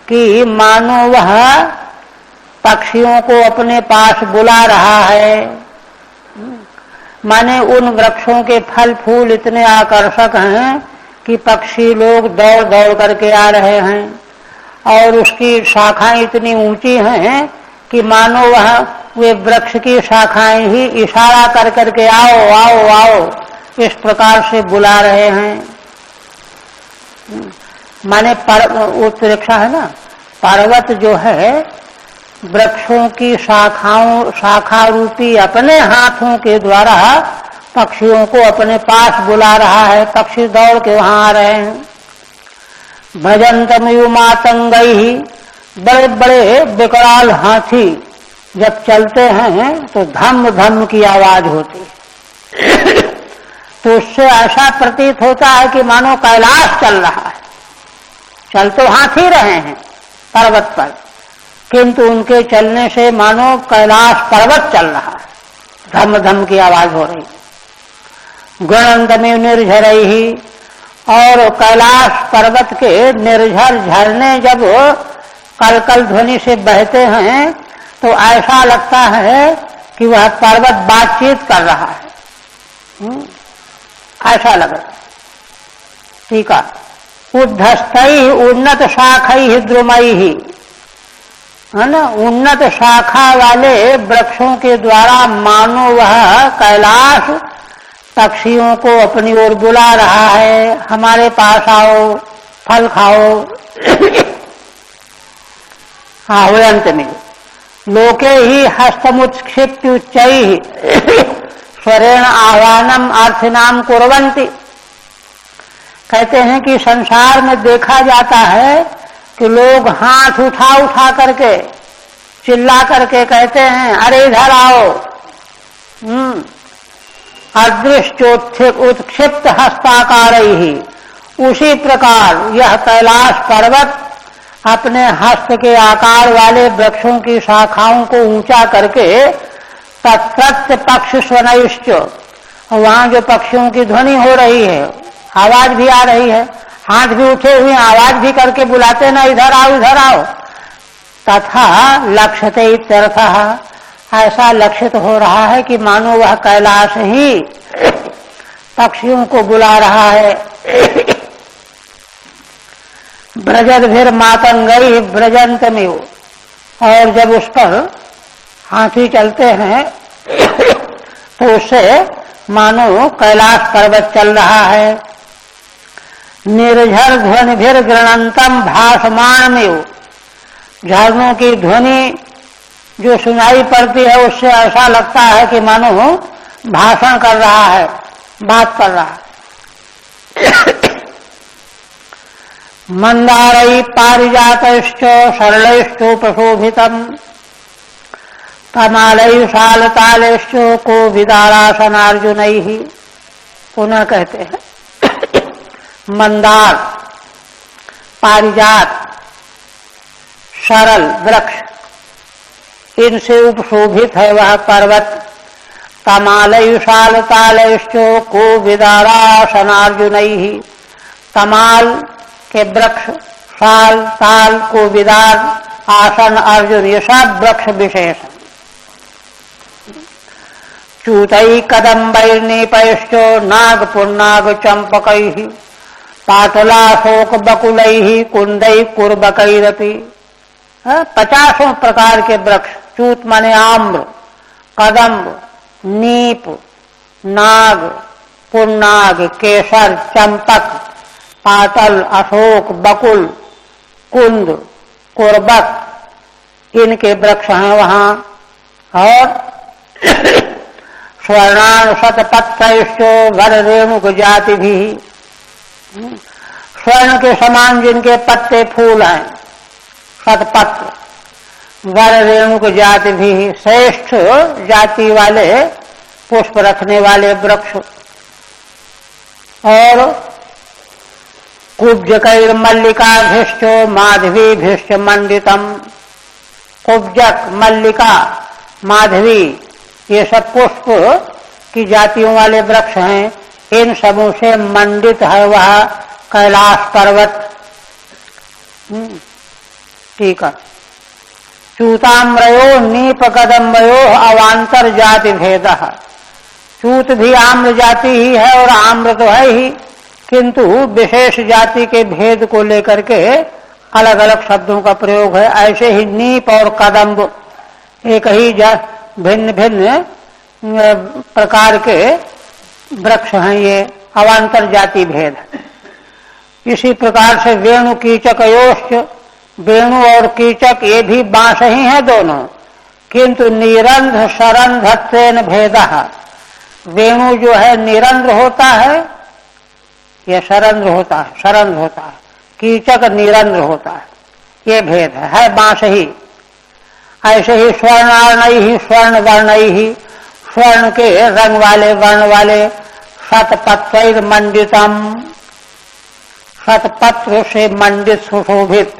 कि मानो वह पक्षियों को अपने पास बुला रहा है। माने उन वृक्षों के फल फूल इतने आकर्षक हैं कि पक्षी लोग दौड़ दौड़ करके आ रहे हैं, और उसकी शाखाएं इतनी ऊंची हैं कि मानो वह वे वृक्ष की शाखाएं ही इशारा कर करके आओ आओ आओ इस प्रकार से बुला रहे हैं। माने उत्प्रेक्षा है ना, पर्वत जो है वृक्षों की शाखा रूपी अपने हाथों के द्वारा पक्षियों को अपने पास बुला रहा है। पक्षी दौड़ के वहां आ रहे हैं। भजंतमिव मातंगैः, बड़े बड़े विकराल हाथी जब चलते हैं तो धम धम की आवाज होती है। तो उससे ऐसा प्रतीत होता है कि मानो कैलाश चल रहा है। चल तो हाथी रहे हैं पर्वत पर, किंतु उनके चलने से मानो कैलाश पर्वत चल रहा है, धम धम की आवाज हो रही। गणंतमिव निर्झरैः, और कैलाश पर्वत के निर्झर झरने जब कलकल ध्वनि से बहते हैं तो ऐसा लगता है कि वह पर्वत बातचीत कर रहा है, ऐसा लग रहा है। ठीक है। उद्धस्तैः उन्नत शाखैः द्रुमैः, है ना, उन्नत शाखा वाले वृक्षों के द्वारा मानो वह कैलाश पक्षियों को अपनी ओर बुला रहा है, हमारे पास आओ, फल खाओ। आह्वयंत में लोके ही हस्तमुत्क्षिप्य उच्चैः स्वरेण आह्वानम अर्थिनाम कुर्वन्ति। कहते हैं कि संसार में देखा जाता है कि लोग हाथ उठा उठा करके चिल्ला करके कहते हैं अरे इधर आओ। अदृश्योत्थिक उत्क्षिप्त हस्ताकारैहि, उसी प्रकार यह कैलाश पर्वत अपने हस्त के आकार वाले वृक्षों की शाखाओं को ऊंचा करके तत्प्रत्य पक्ष स्वनैश्च, वहां जो पक्षियों की ध्वनि हो रही है, आवाज भी आ रही है, हाथ भी उठे हुए आवाज भी करके बुलाते ना इधर आओ इधर आओ। तथा लक्ष्यते इत्यर्थः, ऐसा लक्षित हो रहा है कि मानो वह कैलाश ही पक्षियों को बुला रहा है। ब्रजद्भिर मातंगैः ब्रजन्तमिव, और जब उस पर हाथी चलते हैं तो उससे मानो कैलाश पर्वत चल रहा है। निर्झर ध्वनिभिर गृणन्तम भासमानमिव, झरनों की ध्वनि जो सुनाई पड़ती है उससे ऐसा लगता है कि मानो भाषण कर रहा है, बात कर रहा है। मंदारै पारिजातश्च सरलैश्चोपशोभितम् तमालै शालतालैश्च कोविदारासनार्जुनैः। पुनः कहते हैं मंदार, पारिजात, सरल वृक्ष, इनसे उपशोभित है वह पर्वत। तमालय शालतालैश्च कोविदारासनार्जुनैः, तमाल के वृक्ष, शाल, ताल, कोविदार, आसन, अर्जुन, ये सब वृक्ष विशेष। चूतै कदम्बैर्नीपैश्च नागपुन्नाग चंपकैः पाटलाशोक बकुलैः कुंदै कुर्बकैरपि। 50 प्रकार के वृक्ष, चूत माने आम्र, कदम्ब, नीप, नाग, पुन्नाग, केसर, चंपक, पाटल, अशोक, बकुल, कुंद, कुर्बक, इनके वृक्ष हैं वहां। और स्वर्णान शतपत्रैश्च वर रेणुक जाति भी, स्वर्ण के समान जिनके पत्ते फूल हैं, शतपत्र, वर रेणुक जाति भी, श्रेष्ठ जाति वाले पुष्प रखने वाले वृक्ष। और कुब्जकैर मल्लिकाभिश्च माधवीभिश्च मंडितम, कुब्जक, मल्लिका, माधवी, ये सब पुष्प की जातियों वाले वृक्ष हैं। इन सबों से मंडित है वह कैलाश पर्वत। ठीक है। चूताम्रयो नीप कदम्बयो अवांतर जाति भेद। चूत भी आम्र जाति ही है और आम्र तो है ही, किंतु विशेष जाति के भेद को लेकर के अलग अलग शब्दों का प्रयोग है। ऐसे ही नीप और कदम्ब एक ही भिन्न भिन्न प्रकार के वृक्ष हैं, ये अवांतर जाति भेद। इसी प्रकार से वेणु कीचकयोश्च, वेणु और कीचक ये भी बांस ही हैं दोनों, किंतु निरंध सरंधत्वेन भेदः। वेणु जो है निरंध्र होता है, यह सरंध्र होता है, सरंध होता है, कीचक निरंध्र होता है, ये भेद है बांस ही। ऐसे ही स्वर्णार्णैः स्वर्ण वर्णैः, स्वर्ण के रंग वाले वर्ण वाले, शतपत्रैर मंडितम, शतपत्र से मंडित सुशोभित।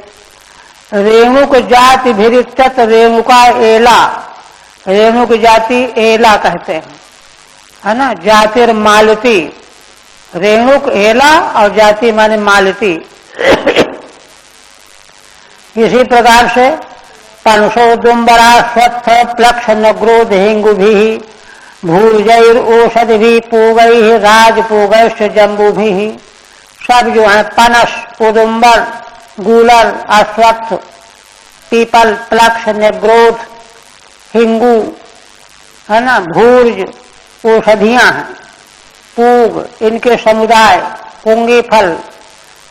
रेणुक जाति भिरिक्त, रेणुका एला, रेणुक जाति एला कहते हैं, है ना। जातिर मालती, रेणुक एला और जाति माने मालती। इसी प्रकार से तनसो दुम्बरा स्वत्थ प्लक्ष नग्रोध हिंगु भी भूजैर औषधि भी पूगई राजपूगैश्च जम्बू भी। सब जो है पनस, उदुम्बर, गूलर, अश्वत्थ, पीपल, प्लक्ष, नग्रोध, हिंगू, है ना, भूर्ज, औषधियां हैं, पूग, इनके समुदाय, पुंगी फल,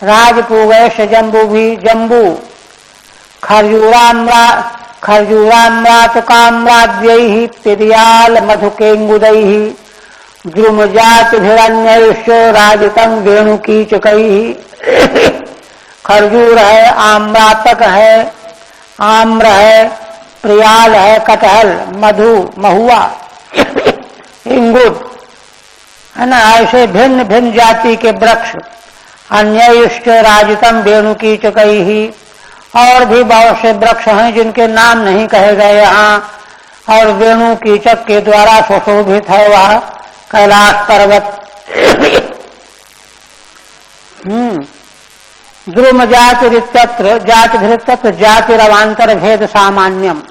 राजपूगैश्च जम्बू भी, जम्बू, खर्जूराम्रातकाम्राद्यैः पिर्याल मधुकेङ्गुदैः द्रुमजातिभिरन्यैश्च राजितं वेणुकीचकैः। खरजूर है, आम्रातक है, आम्र है, प्रियाल है, कटहल, मधु, महुआ, इंगुर, है ना, ऐसे भिन्न भिन्न जाति के वृक्ष। अन्यैश्च राजितम वेणुकीचकैः, और भी बहुत से वृक्ष हैं जिनके नाम नहीं कहे गए यहाँ, और वेणु कीचक के द्वारा सुशोभित है वह कैलाश पर्वत। द्रुम जातिरित्यत्र जातिभिरित्यत्र जातिरवान्तर भेद सामान्यम।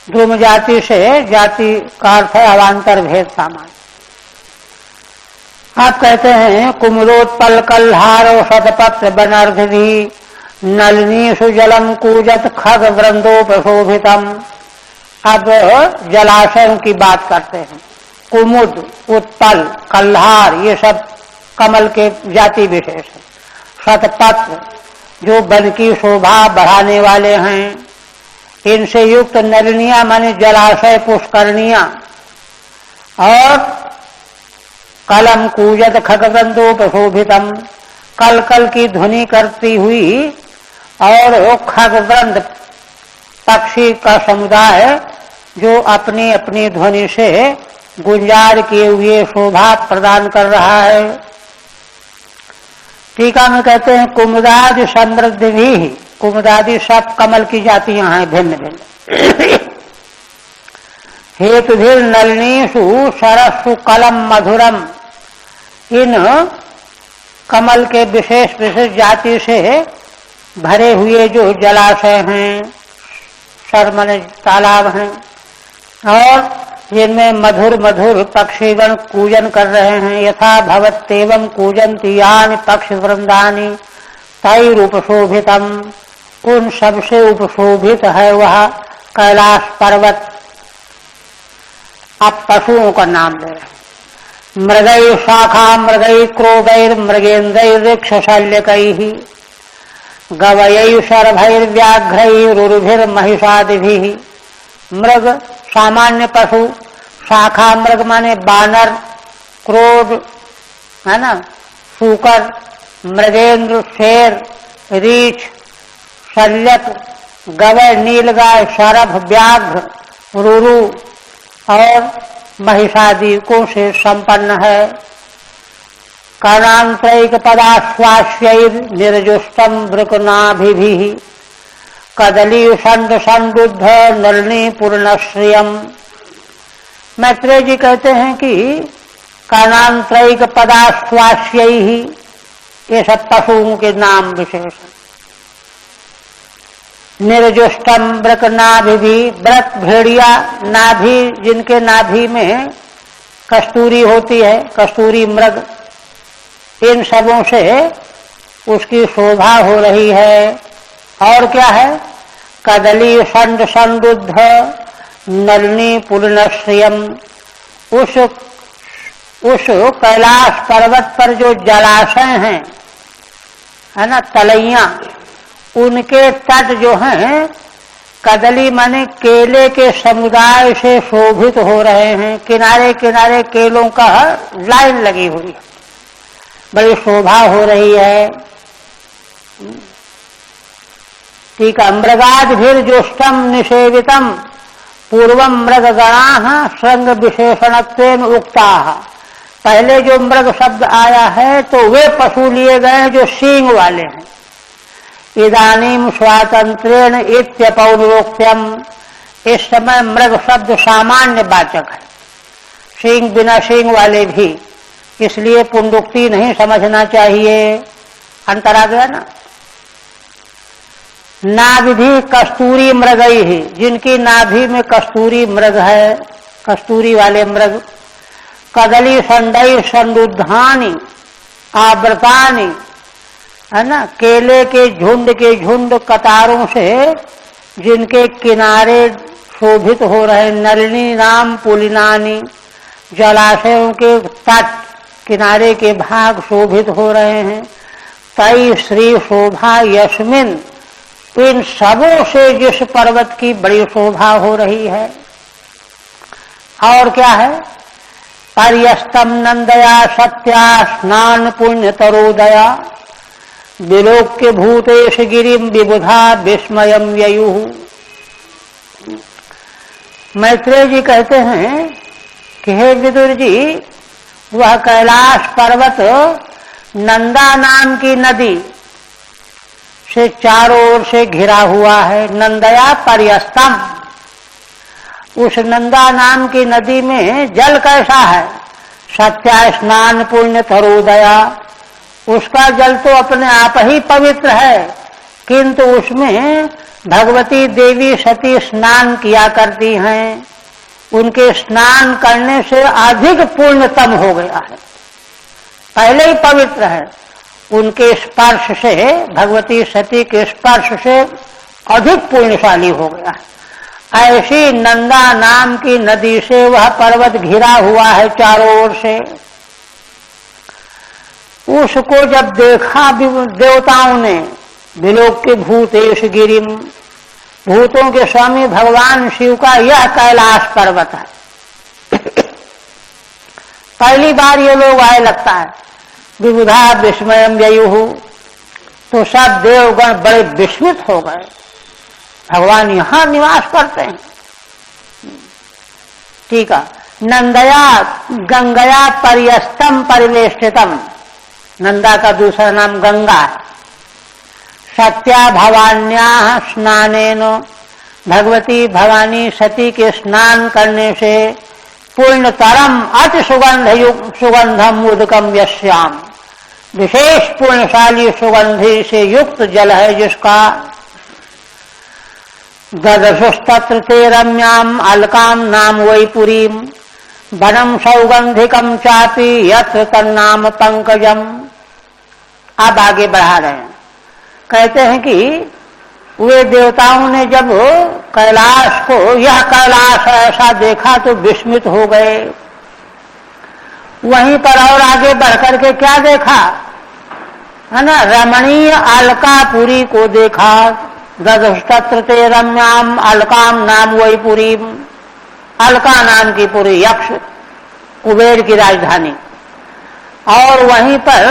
द्रुम जाति से जाति का अर्थ है अवान्तर भेद सामान्य। आप कहते हैं कुमुदोत्पल कल्हारो शतपत्र बनर्धि नलिनीषु जलम कूजत खग वृंदोपशोभितम। अब जलाशयों की बात करते हैं। कुमुद, उत्पल, कल्हार ये सब कमल के जाति विशेष है। शतपत्र जो वन की शोभा बढ़ाने वाले हैं, इनसे युक्त नलिनियां माने जलाशय पुष्करणियां, और कलम कूजत खगवृंदोपशोभितम कल कल की ध्वनि करती हुई, और वो खगवृंद पक्षी का समुदाय जो अपनी अपनी ध्वनि से गुंजार किए हुए शोभा प्रदान कर रहा है। टीका में कहते हैं कुमुदादि समृद्धि भी, कुमुदादि सब कमल की जातियां हैं भिन्न भिन्न। हेतुभिर नलिनीषु सरस्सु कलम मधुरम, इन कमल के विशेष विशेष जाति से भरे हुए जो जलाशय हैं, सर माने तालाब हैं, और जिनमें मधुर मधुर पक्षीगण कूजन कर रहे हैं। यथा भवत्येवं कूजन्ति यानि पक्षी वृंदानि तैरुपशोभितम, उन सबसे उपशोभित है वह कैलाश पर्वत। आप पशुओं का नाम ले रहे हैं। मृगै शाखा मृगै क्रोगैर मृगेन्द्रैर्वृक्ष शल्यकैः गवयै शरभैर्व्याघ्रैरुरुभिर्महिषादिभिः। मृग सामान्य पशु, शाखा मृग माने बानर, क्रोध है ना, सूकर, मृगेंद्र शेर, रीछ, शल्यक, गवय नीलगाय, शरभ व्याघ्र, रुरु और महिषादिकों से संपन्न है। कर्णांतरैक पदाश्वास्यैर निर्जुष्टम वृकनाभिभिः कदली संड संदुद्ध नलिनी पूर्णश्रियम। मैत्रेय जी कहते हैं कि कर्णांतरैक पदाश्वास्यैः, ये सब पशुओं के नाम विशेष है। निर्जुष्टम वृक नाभि, वृक भेड़िया, नाभि जिनके नाभि में कस्तूरी होती है, कस्तूरी मृग, इन सबों से उसकी शोभा हो रही है। और क्या है? कदली संड संदुद्ध नलिनी पूर्णश्रियम, उस कैलाश पर्वत पर जो जलाशय हैं, है ना, तलैया, उनके तट जो हैं कदली माने केले के समुदाय से शोभित हो रहे हैं। किनारे किनारे केलों का लाइन लगी हुई है, बड़ी शोभा हो रही है। ठीक है। मृगादिभिर्जुष्टम निषेवितम पूर्वम मृगगणाः श्रृंग विशेषणत्वेन उक्ताः। पहले जो मृग शब्द आया है तो वे पशु लिए गए जो सींग वाले हैं। इदानीम स्वातंत्रेण इत्यपौनरोक्त्यम, इस समय मृग शब्द सामान्य वाचक है, सींग बिना सींग वाले भी, इसलिए पुंडुक्ति नहीं समझना चाहिए। अंतर आ गया ना। नाभि कस्तूरी मृगई है, जिनकी नाभि में कस्तूरी मृग है, कस्तूरी वाले मृग। कदली संडई संदुद्धानी आवृतानी, है ना, केले के झुंड कतारों से जिनके किनारे शोभित हो रहे। नलिनी नाम पुलिनानी, जलाशयों के तट किनारे के भाग शोभित हो रहे हैं। तई श्री शोभा यस्मिन, इन सबों से जिस पर्वत की बड़ी शोभा हो रही है, और क्या है, पर्यस्तम नंदया सत्या स्नान पुण्य तरोदया विलोक्य भूतेश गिरिम विबुधा विस्मयम ययु। मैत्रेय जी कहते हैं कि हे विदुर जी, वह कैलाश पर्वत नंदा नाम की नदी से चारों ओर से घिरा हुआ है। नंदया पर्यस्तम, उस नंदा नाम की नदी में जल कैसा है, सत्या स्नान पुण्य तरोदया, उसका जल तो अपने आप ही पवित्र है, किंतु उसमें भगवती देवी सती स्नान किया करती हैं, उनके स्नान करने से अधिक पुण्यतम हो गया है, पहले ही पवित्र है, उनके स्पर्श से, भगवती सती के स्पर्श से अधिक पुण्यशाली हो गया है। ऐसी नंदा नाम की नदी से वह पर्वत घिरा हुआ है चारों ओर से। उसको जब देखा देवताओं ने, विलोक्य भूतेश गिरिम, भूतों के स्वामी भगवान शिव का यह कैलाश पर्वत है। पहली बार ये लोग आए लगता है, विबुधा विस्मयम ययुहु, तो सब देवगण बड़े विस्मित हो गए, भगवान यहां निवास करते हैं। ठीक है, नंदया गंगया पर्यस्तम परिवेष्टितम, नंदा का दूसरा नाम गंगा है। सत्या भवान्या स्नानेन, भगवती भवानी सती के स्नान करने से पूर्णतरम अति सुगंधम उदकम यश्याम, विशेष पुण्यशाली सुगंधि से युक्त जल है जिसका। ददशुस्तत्र ते रम्याम अलकाम नाम वै पुरीम, वनम सौगंधिकम चापी यत्र तन्नाम पंकजम। अब आगे बढ़ा रहे हैं, कहते हैं कि वे देवताओं ने जब कैलाश को, यह कैलाश ऐसा देखा तो विस्मित हो गए। वहीं पर और आगे बढ़कर के क्या देखा है ना, रमणीय अलकापुरी को देखा। ददस्तत्र ते रम्याम अलकाम नाम वही पुरी, अलका नाम की पुरी, यक्ष कुबेर की राजधानी। और वहीं पर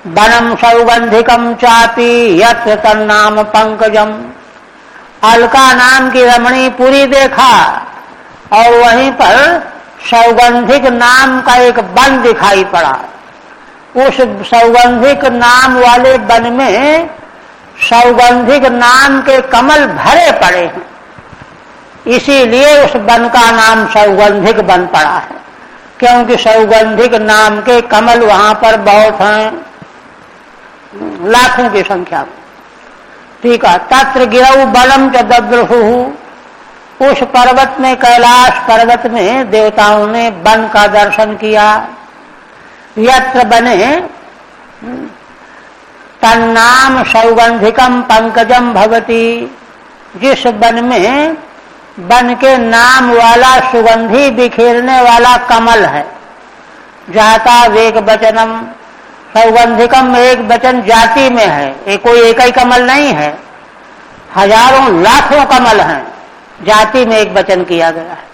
वनम सौगंधिकम चापी यत्र तन्नाम पंकजम, अलका नाम की रमणी पुरी देखा, और वहीं पर सौगंधिक नाम का एक वन दिखाई पड़ा। उस सौगंधिक नाम वाले वन में सौगंधिक नाम के कमल भरे पड़े हैं, इसीलिए उस वन का नाम सौगंधिक वन पड़ा है, क्योंकि सौगंधिक नाम के कमल वहां पर बहुत हैं, लाखों की संख्या में। ठीक है, तत्र गिरौ बलम च दद्रुहु, उस पर्वत में, कैलाश पर्वत में देवताओं ने वन का दर्शन किया। यत्र बने तन्नाम सौगंधिकम पंकजम भवती, जिस वन में वन के नाम वाला सुगंधी बिखेरने वाला कमल है। जाता वेग वचनम, सौगंधिकम एक वचन जाति में है, ये कोई एक ही कमल नहीं है, हजारों लाखों कमल हैं, जाति में एक वचन किया गया है।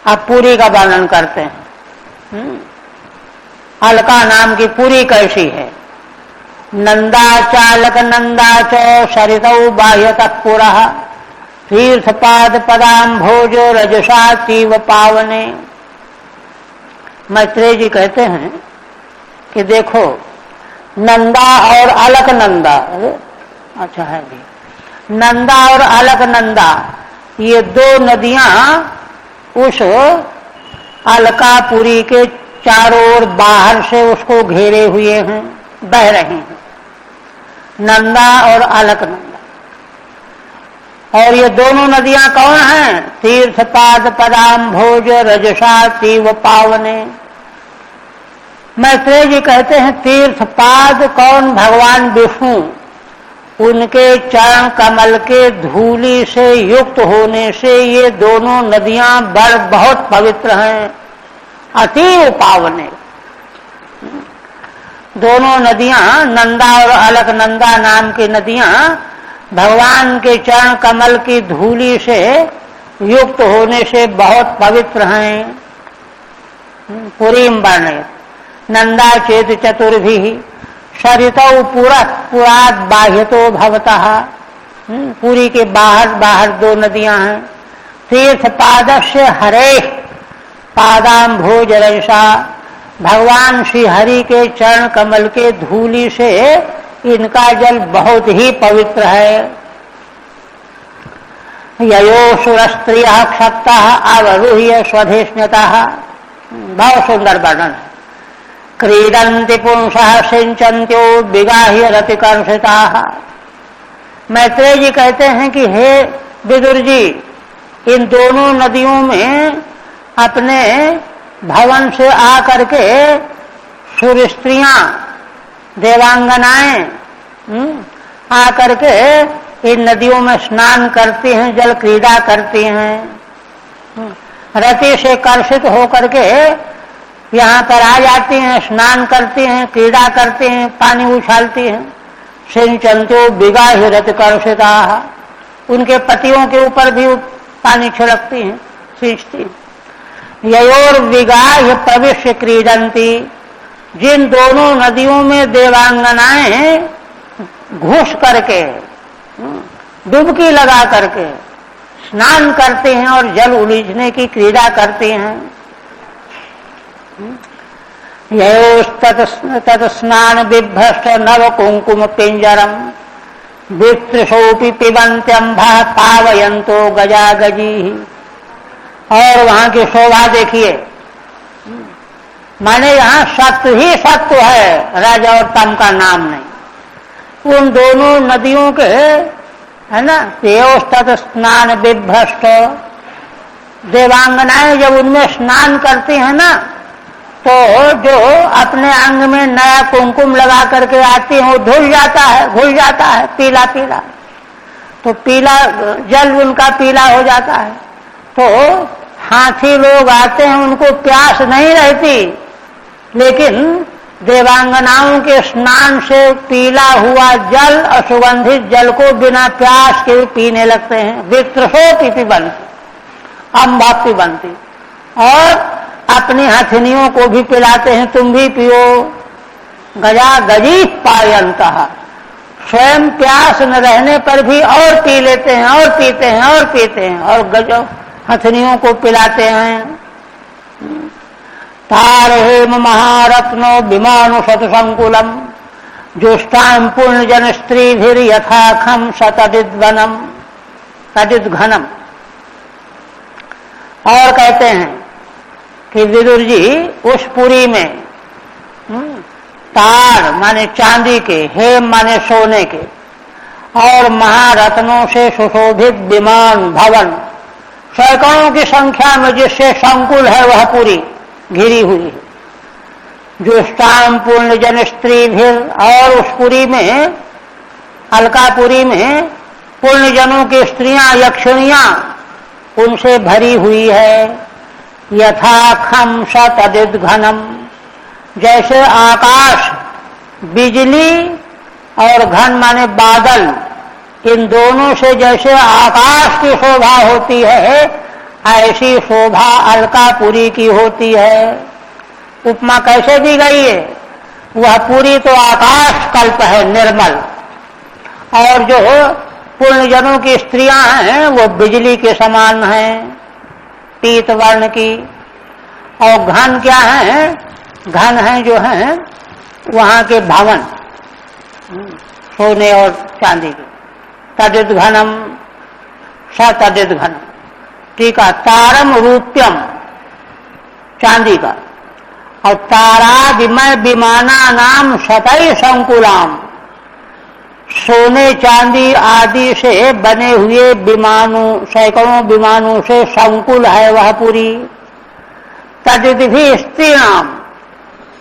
अब पूरी का वर्णन करते हैं। अलका नाम की पूरी कैसी है। नंदा चालक नंदा चो सरितौ बाह्यतः पुरः, तीर्थपाद पदाम भोजो रजसा तीव पावने। मैत्रेय जी कहते हैं कि देखो, नंदा और अलक नंदा, अच्छा है जी, नंदा और अलक नंदा, ये दो नदियां उस अलकापुरी के चारों ओर बाहर से उसको घेरे हुए हैं, बह रहे हैं, नंदा और अलकनंदा। और ये दोनों नदियां कौन हैं? तीर्थपाद पदाम भोज रजसा तीव पावने। मैत्रेय जी कहते हैं तीर्थपाद कौन? भगवान विष्णु, उनके चरण कमल के धूलि से युक्त होने से ये दोनों नदियां बहुत पवित्र हैं, अतीव पावने। दोनों नदियां, नंदा और अलकनंदा नाम की नदियां भगवान के चरण कमल की धूलि से युक्त होने से बहुत पवित्र हैं। पुरीम वर्णय नंदा चेत चतुर्भि सरितौ पुरात बाह्यतो भवतः। पुरी के बाहर 2 नदियां हैं। तीर्थ पादस्य हरे पादाम्भोजरैषा, भगवान श्री हरि के चरण कमल के धूलि से इनका जल बहुत ही पवित्र है। ययो सुरस्त्रियः क्षप्तः अवरुह्य स्वधेष्ण्यतः, बहुत सुंदर वर्णन है। क्रीडन्ति पुंसः सिंचन्त्यो विगाह्य रतिकर्षिताः। मैत्रेय जी कहते हैं कि हे विदुर जी, इन दोनों नदियों में अपने भवन से आकर के सुरस्त्रियां देवांगनाएं आकर के इन नदियों में स्नान करती हैं, जल क्रीड़ा करती हैं। रति से कर्षित होकर के यहाँ पर आ जाती हैं, स्नान करती हैं, क्रीड़ा करती हैं, पानी उछालती हैं। सिंचन्तो विगाह्य रतिकर्षिता, उनके पतियों के ऊपर भी पानी छिड़कती हैं, सींचती हैं। ययोर विगाह्य प्रविश्य क्रीडंती, जिन दोनों नदियों में देवांगनाएं घुस करके डुबकी लगा करके स्नान करते हैं और जल उलीझने की क्रीड़ा करते हैं। तत् स्नान बिभ्रष्ट नव कुंकुम पिंजरम वित्रशोपि पिबंत्यंभा पावयंतो गजा गजी। और वहां की शोभा देखिए, माने यहाँ सत्व ही सत्व है, राजा और तम का नाम नहीं। उन दोनों नदियों के है ना, तत् स्नान बिभ्रष्ट, देवांगनाएं जब उनमें स्नान करती हैं ना, तो जो अपने अंग में नया कुंकुम लगा करके आती हैं वो धुल जाता है पीला पीला, तो पीला जल उनका पीला हो जाता है। तो हाथी लोग आते हैं, उनको प्यास नहीं रहती, लेकिन देवांगनाओं के स्नान से पीला हुआ जल और सुगंधित जल को बिना प्यास के पीने लगते हैं। वित्रसो पिबंती, अम्बा पिबंती, और अपनी हथनियों को भी पिलाते हैं, तुम भी पियो। गजा गजी पायंतः, स्वयं प्यास न रहने पर भी और पी लेते हैं और पीते हैं और पीते हैं और गजो हथनियों को पिलाते हैं। तारहेम महारत्नो विमानु शतसंकुलम जुष्टाम पूर्ण जन स्त्रीभिर यथाखम शतदिद्वनम तदिद्घनम। और कहते हैं कि विदुर जी उस पुरी में तार माने चांदी के, हेम माने सोने के, और महारत्नों से सुशोभित विमान भवन, सैकड़ों की संख्या में जिससे संकुल है वह पुरी घिरी हुई है। जो स्थान पूर्ण जन स्त्री भी, और उस पुरी में, अलकापुरी में पूर्ण जनों की स्त्रियां यक्षिणियां उनसे भरी हुई है। यथा खम सतदिद घनम, जैसे आकाश बिजली और घन माने बादल, इन दोनों से जैसे आकाश की शोभा होती है, ऐसी शोभा अलकापुरी की होती है। उपमा कैसे दी गई है? वह पुरी तो आकाश कल्प है निर्मल, और जो पूर्ण जनों की स्त्रियां हैं वो बिजली के समान हैं, पीत वर्ण की। और घन क्या है? घन है जो है वहां के भवन, सोने और चांदी के। तदिद घनम सतदिद घनम, ठीक है। तारम रूप्यम, चांदी का, और तारा विमय विमाना नाम सतई संकुलाम, सोने चांदी आदि से बने हुए विमानों, सैकड़ों विमानों से संकुल है वह पूरी। तदिद भी स्त्री नाम,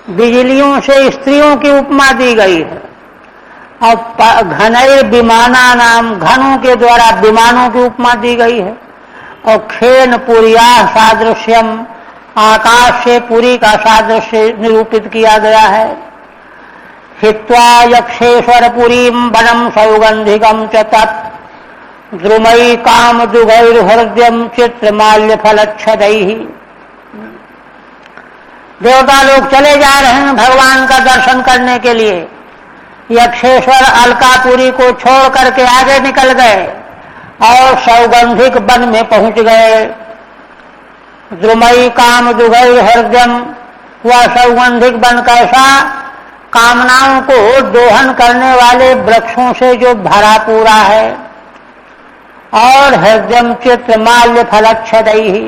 बिजलियों से स्त्रियों की उपमा दी गई है। और घनय विमाना नाम, घनों के द्वारा विमानों की उपमा दी गई है। और खेन पुरिया सादृश्यम, आकाश से पुरी का सादृश्य निरूपित किया गया है। हित्वा यक्षेश्वरपुरीं वनं सौगंधिकं च तत् द्रुमयी कामदुगैर्हृद्यं चित्रमाल्यफलच्छदैः। देवता लोग चले जा रहे हैं भगवान का दर्शन करने के लिए। यक्षेश्वर अलकापुरी को छोड़ करके आगे निकल गए और सौगंधिक वन में पहुंच गए। द्रुमयी कामदुगैर्हृद्यम, वह सौगंधिक वन कैसा? कामनाओं को दोहन करने वाले वृक्षों से जो भरा पूरा है, और हृदयम चित्र माल्य फलच्छदैहि,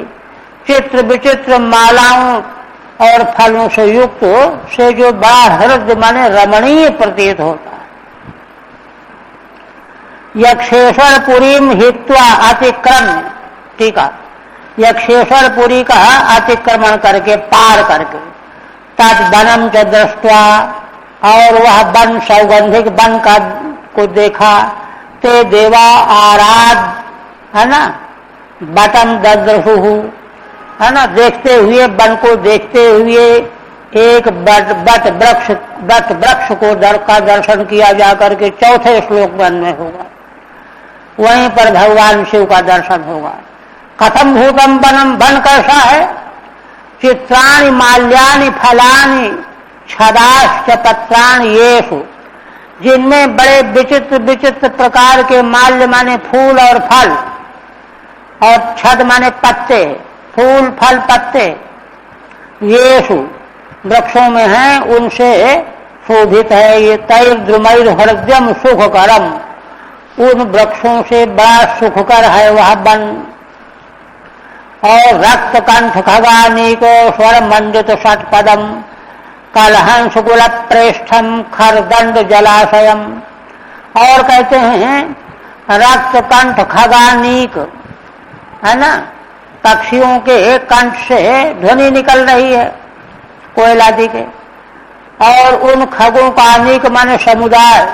चित्र विचित्र मालाओं और फलों से युक्त से जो बड़ा हृदय माने रमणीय प्रतीत होता है। यक्षेश्वर पुरीम हित्वा अतिक्रम्य, ठीक है, यक्षेश्वर पुरी का अतिक्रमण करके, पार करके, तद वनम च दृष्ट्वा, और वह वन सौगंधिक वन का को देखा। ते देवा आराध, है ना, बटम दद्रहुहु, है ना, देखते हुए वन को देखते हुए एक बट वृक्ष को का दर्शन किया जाकर के चौथे श्लोक में होगा। वहीं पर भगवान शिव का दर्शन होगा। कथम भूतम वनम, वन कैसा है? चित्राणि माल्यानि फलानि छदाश्च पत्राणि येषु, जिनमें बड़े विचित्र विचित्र प्रकार के माल्य माने फूल और फल, और छद माने पत्ते, फूल फल पत्ते, येषु वृक्षों में हैं, उनसे शोभित है। ये तैर द्रुमैर हृदयम सुखकरम, उन वृक्षों से बड़ा सुखकर है वह वन। और रक्त कंठ खगानीको स्वर मंडित षटपदम कलहंस कुल प्रेष्ठम खरदंड जलाशयम। और कहते हैं रक्त कंठ खगानीक, है ना, पक्षियों के कंठ से ध्वनि निकल रही है, कोयलादि के, और उन खगों का अनेक माने समुदाय,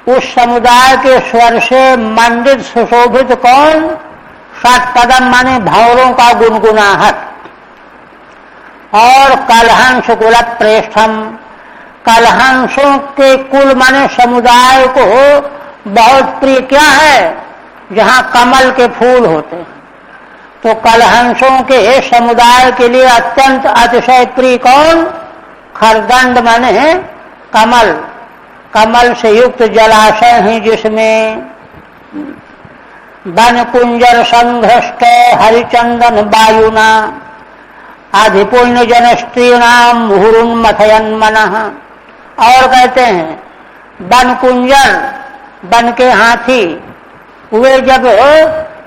उस समुदाय के स्वर से मंडित सुशोभित कौन? षटपदम माने भंवरों का गुनगुनाहट। और कलहंस कुल प्रेष्ठम, कलहंसों के कुल माने समुदाय को बहुत प्रिय क्या है? जहां कमल के फूल होते हैं, तो कलहंसों के समुदाय के लिए अत्यंत अतिशय प्रिय कौन? खरदंड माने कमल, कमल से युक्त जलाशय है जिसमें वन कुंजर संघ्रष्ट हरिचंदन वायुना आधिपुण्य जन स्त्रीणाम मुहुरुन्मथयन मनः। और कहते हैं वन कुंजर, वन के हाथी, वे जब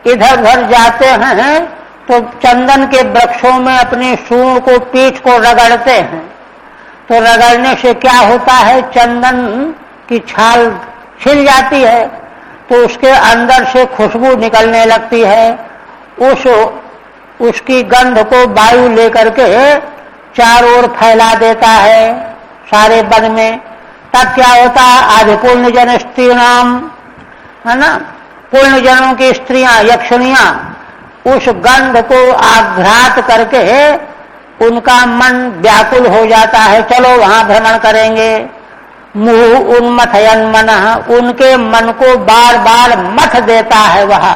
इधर उधर जाते हैं तो चंदन के वृक्षों में अपनी सूंड को, पीठ को रगड़ते हैं। तो रगड़ने से क्या होता है? चंदन की छाल छिल जाती है, तो उसके अंदर से खुशबू निकलने लगती है। उसकी गंध को वायु लेकर के चारों ओर फैला देता है सारे वन में। तब क्या होता है? आधि पुण्य जन स्त्रीणाम, है ना, पुण्य जनों की स्त्रियां, यक्षिणियां, उस गंध को आघ्रात करके उनका मन व्याकुल हो जाता है, चलो वहां भ्रमण करेंगे। मुह उन्मथयन मनः, उनके मन को बार बार मथ देता है वह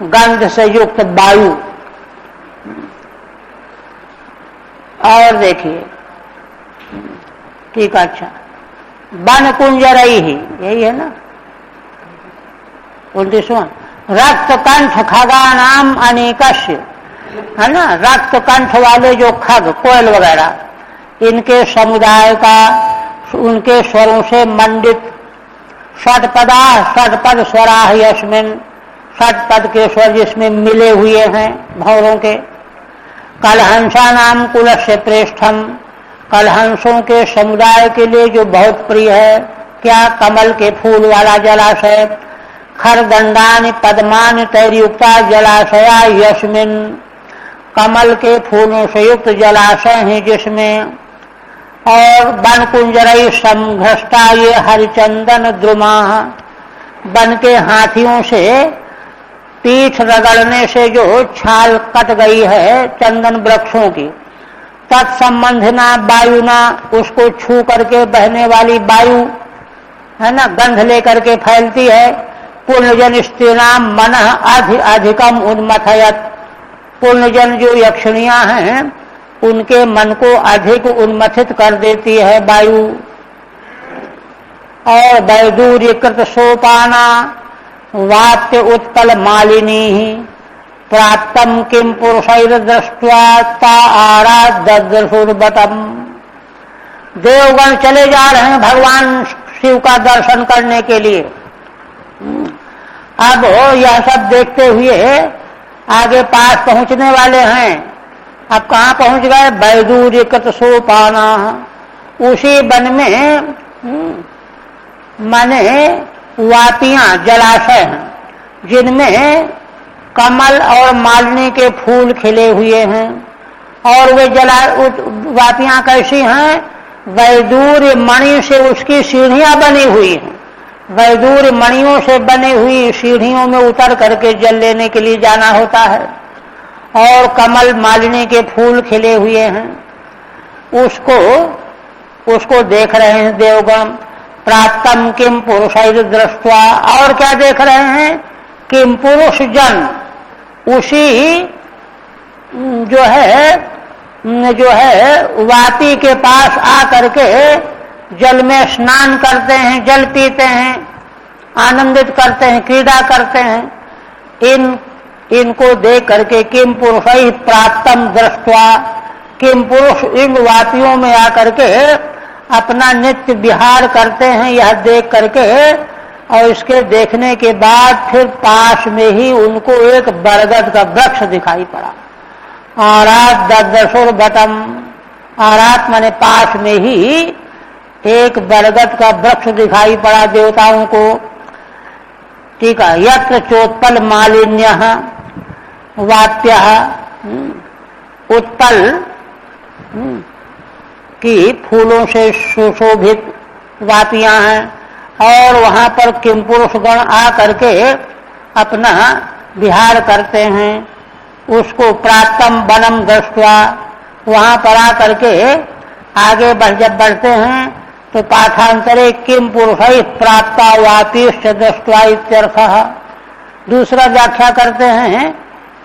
गंध से युक्त वायु। और देखिए ठीक, अच्छा, वन कुंजरई ही, यही है ना 29वां। रक्त कंठ खगानाम अनेकस्य, है ना, रक्त कंठ वाले जो खग, कोयल वगैरह, इनके समुदाय का, उनके स्वरों से मंडित षटपदा, षटपद स्वराह यस्मिन, षटपद के स्वर जिसमें मिले हुए हैं भंवरों के। कलहंसा नाम कुल से प्रेष्ठम, कलहंसों के समुदाय के लिए जो बहुत प्रिय है, क्या? कमल के फूल वाला जलाशय। खरदंडानि पद्मानि तैर्युक्ता जलाशया यस्मिन, कमल के फूलों से युक्त जलाशय है जिसमें। और वन कुंजरई संघ्रष्टा ये हरिचंदन द्रुमा, वन के हाथियों से पीठ रगड़ने से जो छाल कट गई है चंदन वृक्षों की, तत्संबंधिना वायुना, उसको छू करके बहने वाली वायु है ना, गंध लेकर के फैलती है। पुण्यजन स्त्रीणाम मन अधिकम उन्मथयत, पुण्यजन जो यक्षिणियां हैं उनके मन को अधिक उन्मथित कर देती है वायु। और वैदूर्यकृत सोपाना वात्य उत्पल मालिनी प्राप्तम किम पुरुषैर दृष्ट्वा ता आराधुर्बतम। देवगण चले जा रहे हैं भगवान शिव का दर्शन करने के लिए। अब यह सब देखते हुए आगे पास पहुंचने वाले हैं। अब कहाँ पहुंच गए? वैदूर्यकृत सोपाना, उसी वन में माने वापियां जलाशय हैं जिनमें कमल और मालिनी के फूल खिले हुए हैं। और वे वापियां कैसी हैं? वैदूर्य मणि से उसकी सीढ़ियां बनी हुई हैं। वैदूर्य मणियों से बनी हुई सीढ़ियों में उतर करके जल लेने के लिए जाना होता है। और कमल मालिनी के फूल खिले हुए हैं, उसको देख रहे हैं देवगण। प्राप्तम किम पुरुषैर दृष्ट्वा, और क्या देख रहे हैं? किम पुरुष जन, उसी जो है वापी के पास आ करके जल में स्नान करते हैं, जल पीते हैं, आनंदित करते हैं, क्रीड़ा करते हैं। इनको देख करके किम पुरुषै प्राप्तम दृष्ट्वा, किम पुरुष इन वापियों में आकर के अपना नित्य विहार करते हैं, यह देख करके। और इसके देखने के बाद फिर पास में ही उनको एक बरगद का वृक्ष दिखाई पड़ा। आरात दर्दसुर्भटम, आरात माने पास में ही एक बरगद का वृक्ष दिखाई पड़ा देवताओं को। ठीक है। यत्र चोत्पल मालिन्य वाप्य, उत्पल की फूलों से सुशोभित वापियां हैं। और वहां पर किम पुरुष गण आ करके अपना विहार करते हैं। उसको प्राप्तम वनम दृष्ट्वा, वहां पर आ करके आगे जब बढ़ते हैं तो पाठांतरे किम पुरुषै प्राप्ता वापीश्च दृष्ट्वा इत्यर्थः। दूसरा व्याख्या करते हैं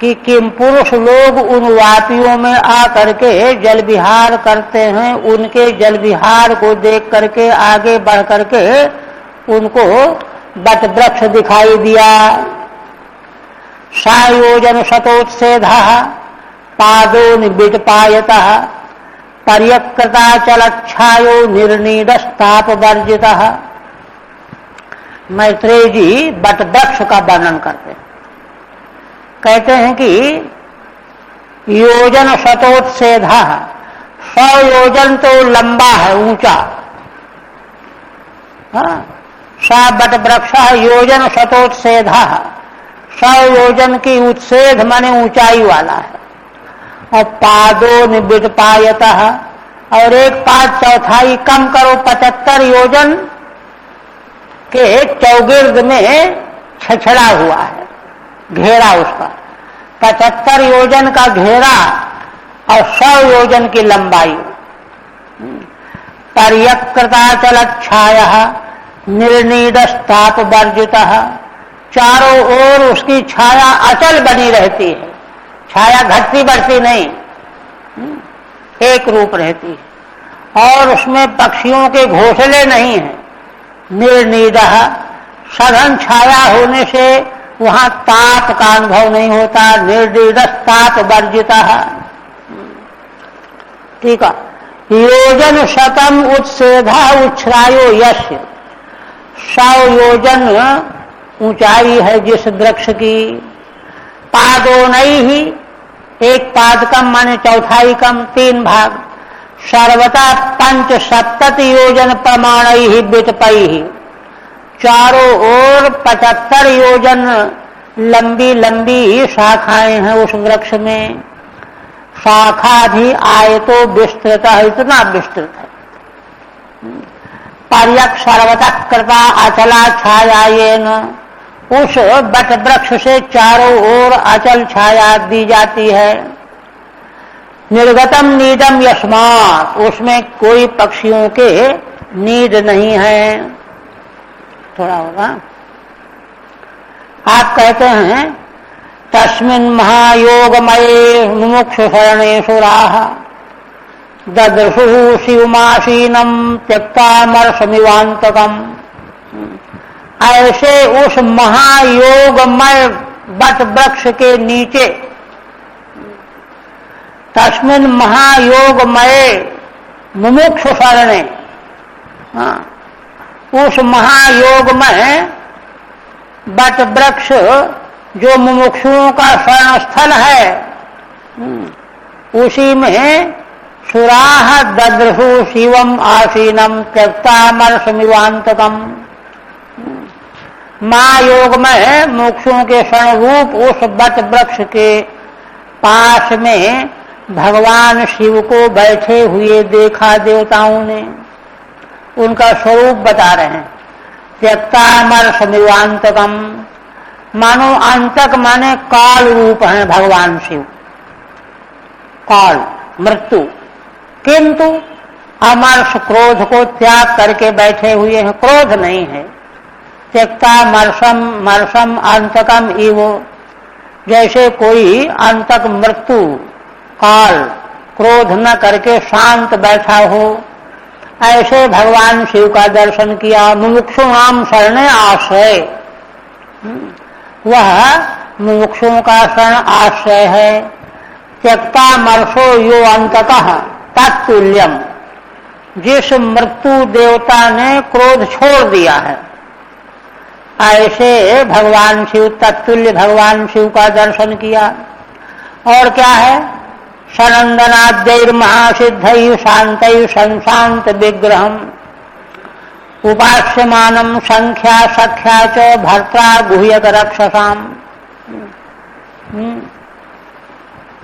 कि किम पुरुष लोग उन वापियों में आ करके जल विहार करते हैं, उनके जल विहार को देख करके आगे बढ़ करके उनको बट वृक्ष दिखाई दिया। सायोजन शतोत्सेधा पादो निबिटपायतः पर्यकृताचलच्छायो निर्नीडस्ताप वर्जितः। मैत्रेय जी बट वृक्ष का वर्णन करते हैं। कहते हैं कि योजन शतोत्सेधा, 100 योजन तो लंबा है, ऊंचा। सा बट वृक्ष योजन शतोत्सेधा, 100 योजन की उत्सेध माने ऊंचाई वाला है। और पादो निबिटपायतः, और एक पाद चौथाई कम करो 75 योजन के चौगिर्द में छछड़ा हुआ है, घेरा उसका 75 योजन का घेरा और 100 योजन की लंबाई। पर्यकृताचलच्छायः निर्नीडस्ताप वर्जितः, चारों ओर उसकी छाया अचल बनी रहती है, छाया घटती बढ़ती नहीं, एक रूप रहती है। और उसमें पक्षियों के घोंसले नहीं हैं। निर्नीडः, सघन छाया होने से वहां ताप का अनुभव नहीं होता। निर्नीडस्ताप वर्जितः। ठीक है। योजन शतम उत्सेधा उच्छ्रायो यस्य, 100 योजन ऊंचाई है जिस वृक्ष की। पादो नहीं ही, एक पाद कम माने चौथाई कम, 3 भाग। सर्वता 75 योजन प्रमाणै ही बिटपै, चारों ओर 75 योजन लंबी लंबी शाखाएं हैं उस वृक्ष में। शाखा भी आयतो विस्तृत है, इतना विस्तृत है। पर्यक सर्वतः कृता अचला छायायेन, उस बट वृक्ष से चारों ओर अचल छाया दी जाती है। निर्गतम नीदम यस्मात्, उसमें कोई पक्षियों के नीड नहीं है। थोड़ा होगा। आप कहते हैं तस्मिन् महायोगमये मुमुक्षु शरणेषु राः ददृशुः शिवमासीनं त्यक्तामर्षमिवान्तकम्। ऐसे उस महायोगमय बट वृक्ष के नीचे, तस्मिन् महायोगमय मुमुक्षु शरणे, उस महायोगमय बट वृक्ष जो मुमुक्षुओं का शरण स्थल है, उसी में सुराह दद्रहु शिवम आसीनम त्यक्तामर्षमिवान्तकम्। महायोग में मोक्षों के शरण रूप उस बट वृक्ष के पास में भगवान शिव को बैठे हुए देखा देवताओं ने। उनका स्वरूप बता रहे हैं। त्यक्तामर्षमिवान्तकम, मानो अंतक माने काल रूप है भगवान शिव, काल मृत्यु, किंतु अमर्ष क्रोध को त्याग करके बैठे हुए हैं, क्रोध नहीं है। त्यक्ता मर्षम मर्षम अंतकम इवो, जैसे कोई अंतक मृत्यु काल क्रोध न करके शांत बैठा हो, ऐसे भगवान शिव का दर्शन किया। मुमुक्षुणाम शरणे आश्रय, वह मुमुक्षुओं का शरण आश्रय है। त्यक्ता मर्षो यो अंततः तत्तुल्यम, जिस मृत्यु देवता ने क्रोध छोड़ दिया है, ऐसे भगवान शिव तत्तुल्य भगवान शिव का दर्शन किया। और क्या है? सनंदनाद्यैर महासिद्धैः शान्तैः संशांत विग्रहम उपास्यमानम संख्या सख्या च भर्त्रा गुह्यक रक्षसाम।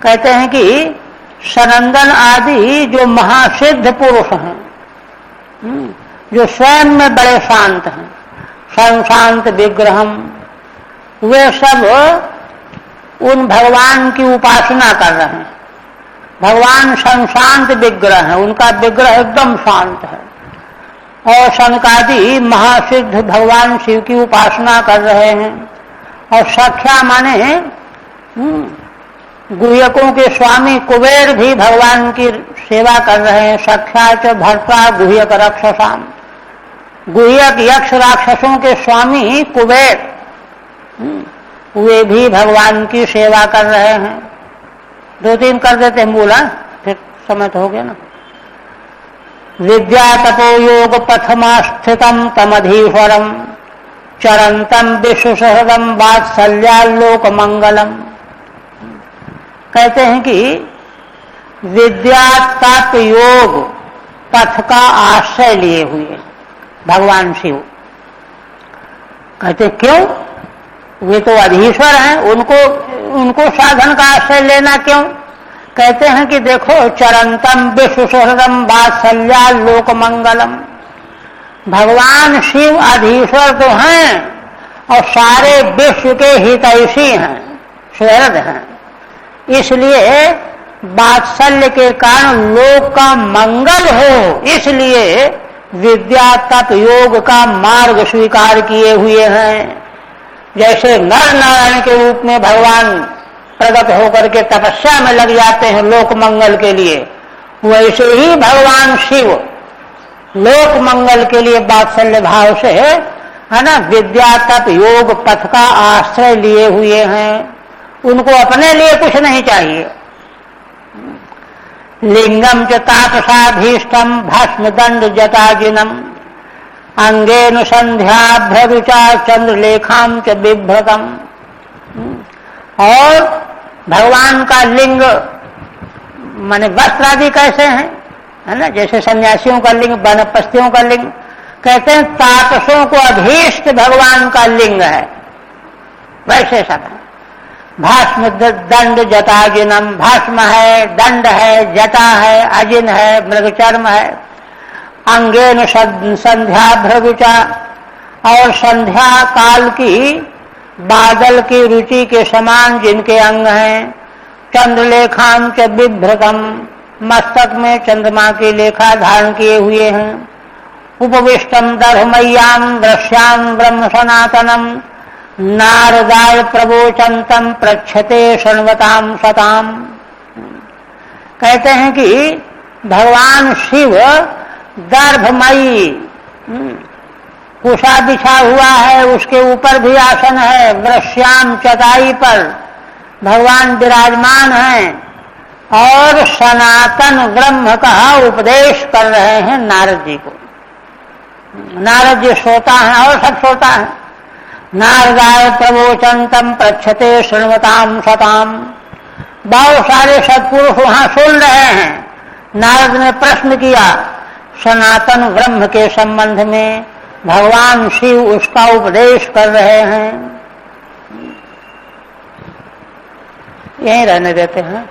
कहते हैं कि सनंदन आदि जो महासिद्ध पुरुष हैं, जो स्वयं में बड़े शांत हैं, संशांत विग्रहम, वे सब उन भगवान की उपासना कर रहे हैं। भगवान संशांत विग्रह है, उनका विग्रह एकदम शांत है। और शनकादि महासिद्ध भगवान शिव की उपासना कर रहे हैं। और सख्या माने गुह्यकों के स्वामी कुबेर भी भगवान की सेवा कर रहे हैं। सख्या च भर्ता गुह्यक रक्षसाम, गुह्यक यक्ष राक्षसों के स्वामी कुबेर, वे भी भगवान की सेवा कर रहे हैं। दो तीन कर देते हैं बोला, फिर समय तो हो गया ना। विद्या तपो योग पथमास्थितम तमधीश्वरम चरंतम विश्व सहृदम वात्सल्यालोक मंगलम। कहते हैं कि विद्या तप योग पथ का आश्रय लिए हुए भगवान शिव। कहते क्यों? वे तो अधीश्वर हैं, उनको साधन का आश्रय लेना क्यों? कहते हैं कि देखो, चरंतम विश्व सहृदम वात्सल्या लोक मंगलम, भगवान शिव अधीश्वर तो हैं और सारे विश्व के हितैषी हैं, सुहृद हैं। इसलिए वात्सल्य के कारण लोक का मंगल हो, इसलिए विद्या तप योग का मार्ग स्वीकार किए हुए हैं। जैसे नर नारायण के रूप में भगवान प्रकट होकर के तपस्या में लग जाते हैं लोक मंगल के लिए, वैसे ही भगवान शिव लोक मंगल के लिए वात्सल्य भाव से, है ना, विद्या तप योग पथ का आश्रय लिए हुए हैं। उनको अपने लिए कुछ नहीं चाहिए। लिंगम च तापसाभीष्टम भस्म दंड जटाजिनम अंगेन संध्याभ्ररुचा चंद्रलेखाम च बिभ्रतम। और भगवान का लिंग माने वस्त्र आदि कैसे हैं, है ना, जैसे सन्यासियों का लिंग, वानप्रस्थियों का लिंग। कहते हैं तापसों को अभीष्ट भगवान का लिंग है, वैसे सब है। भस्म दंड जटाजिनम, भस्म है, दंड है, जटा है, अजिन है, मृगचर्म है। अंगेन संध्या भ्रगुचा, और संध्या काल की बादल की रुचि के समान जिनके अंग हैं। चंद्रलेखां च बिभ्रतम, मस्तक में चंद्रमा की लेखा धारण किए हुए हैं। उपविष्टम दर्भमय्याम वृष्याम ब्रह्म सनातनम, नारदाय प्रवोचंतम प्रच्छते शृण्वताम सताम। कहते हैं कि भगवान शिव दर्भमयी कुशा बिछा हुआ है, उसके ऊपर भी आसन है। वृष्याम चटाई पर भगवान विराजमान हैं और सनातन ब्रह्म का उपदेश कर रहे हैं नारद जी को। नारद जी श्रोता हैं और सब श्रोता हैं। नारदाय प्रवोचंतम प्रच्छते शृण्वताम सताम, बहुत सारे सत्पुरुष वहां सुन रहे हैं। नारद ने प्रश्न किया सनातन ब्रह्म के संबंध में, भगवान शिव उसका उपदेश कर रहे हैं। यहीं रहने देते हैं।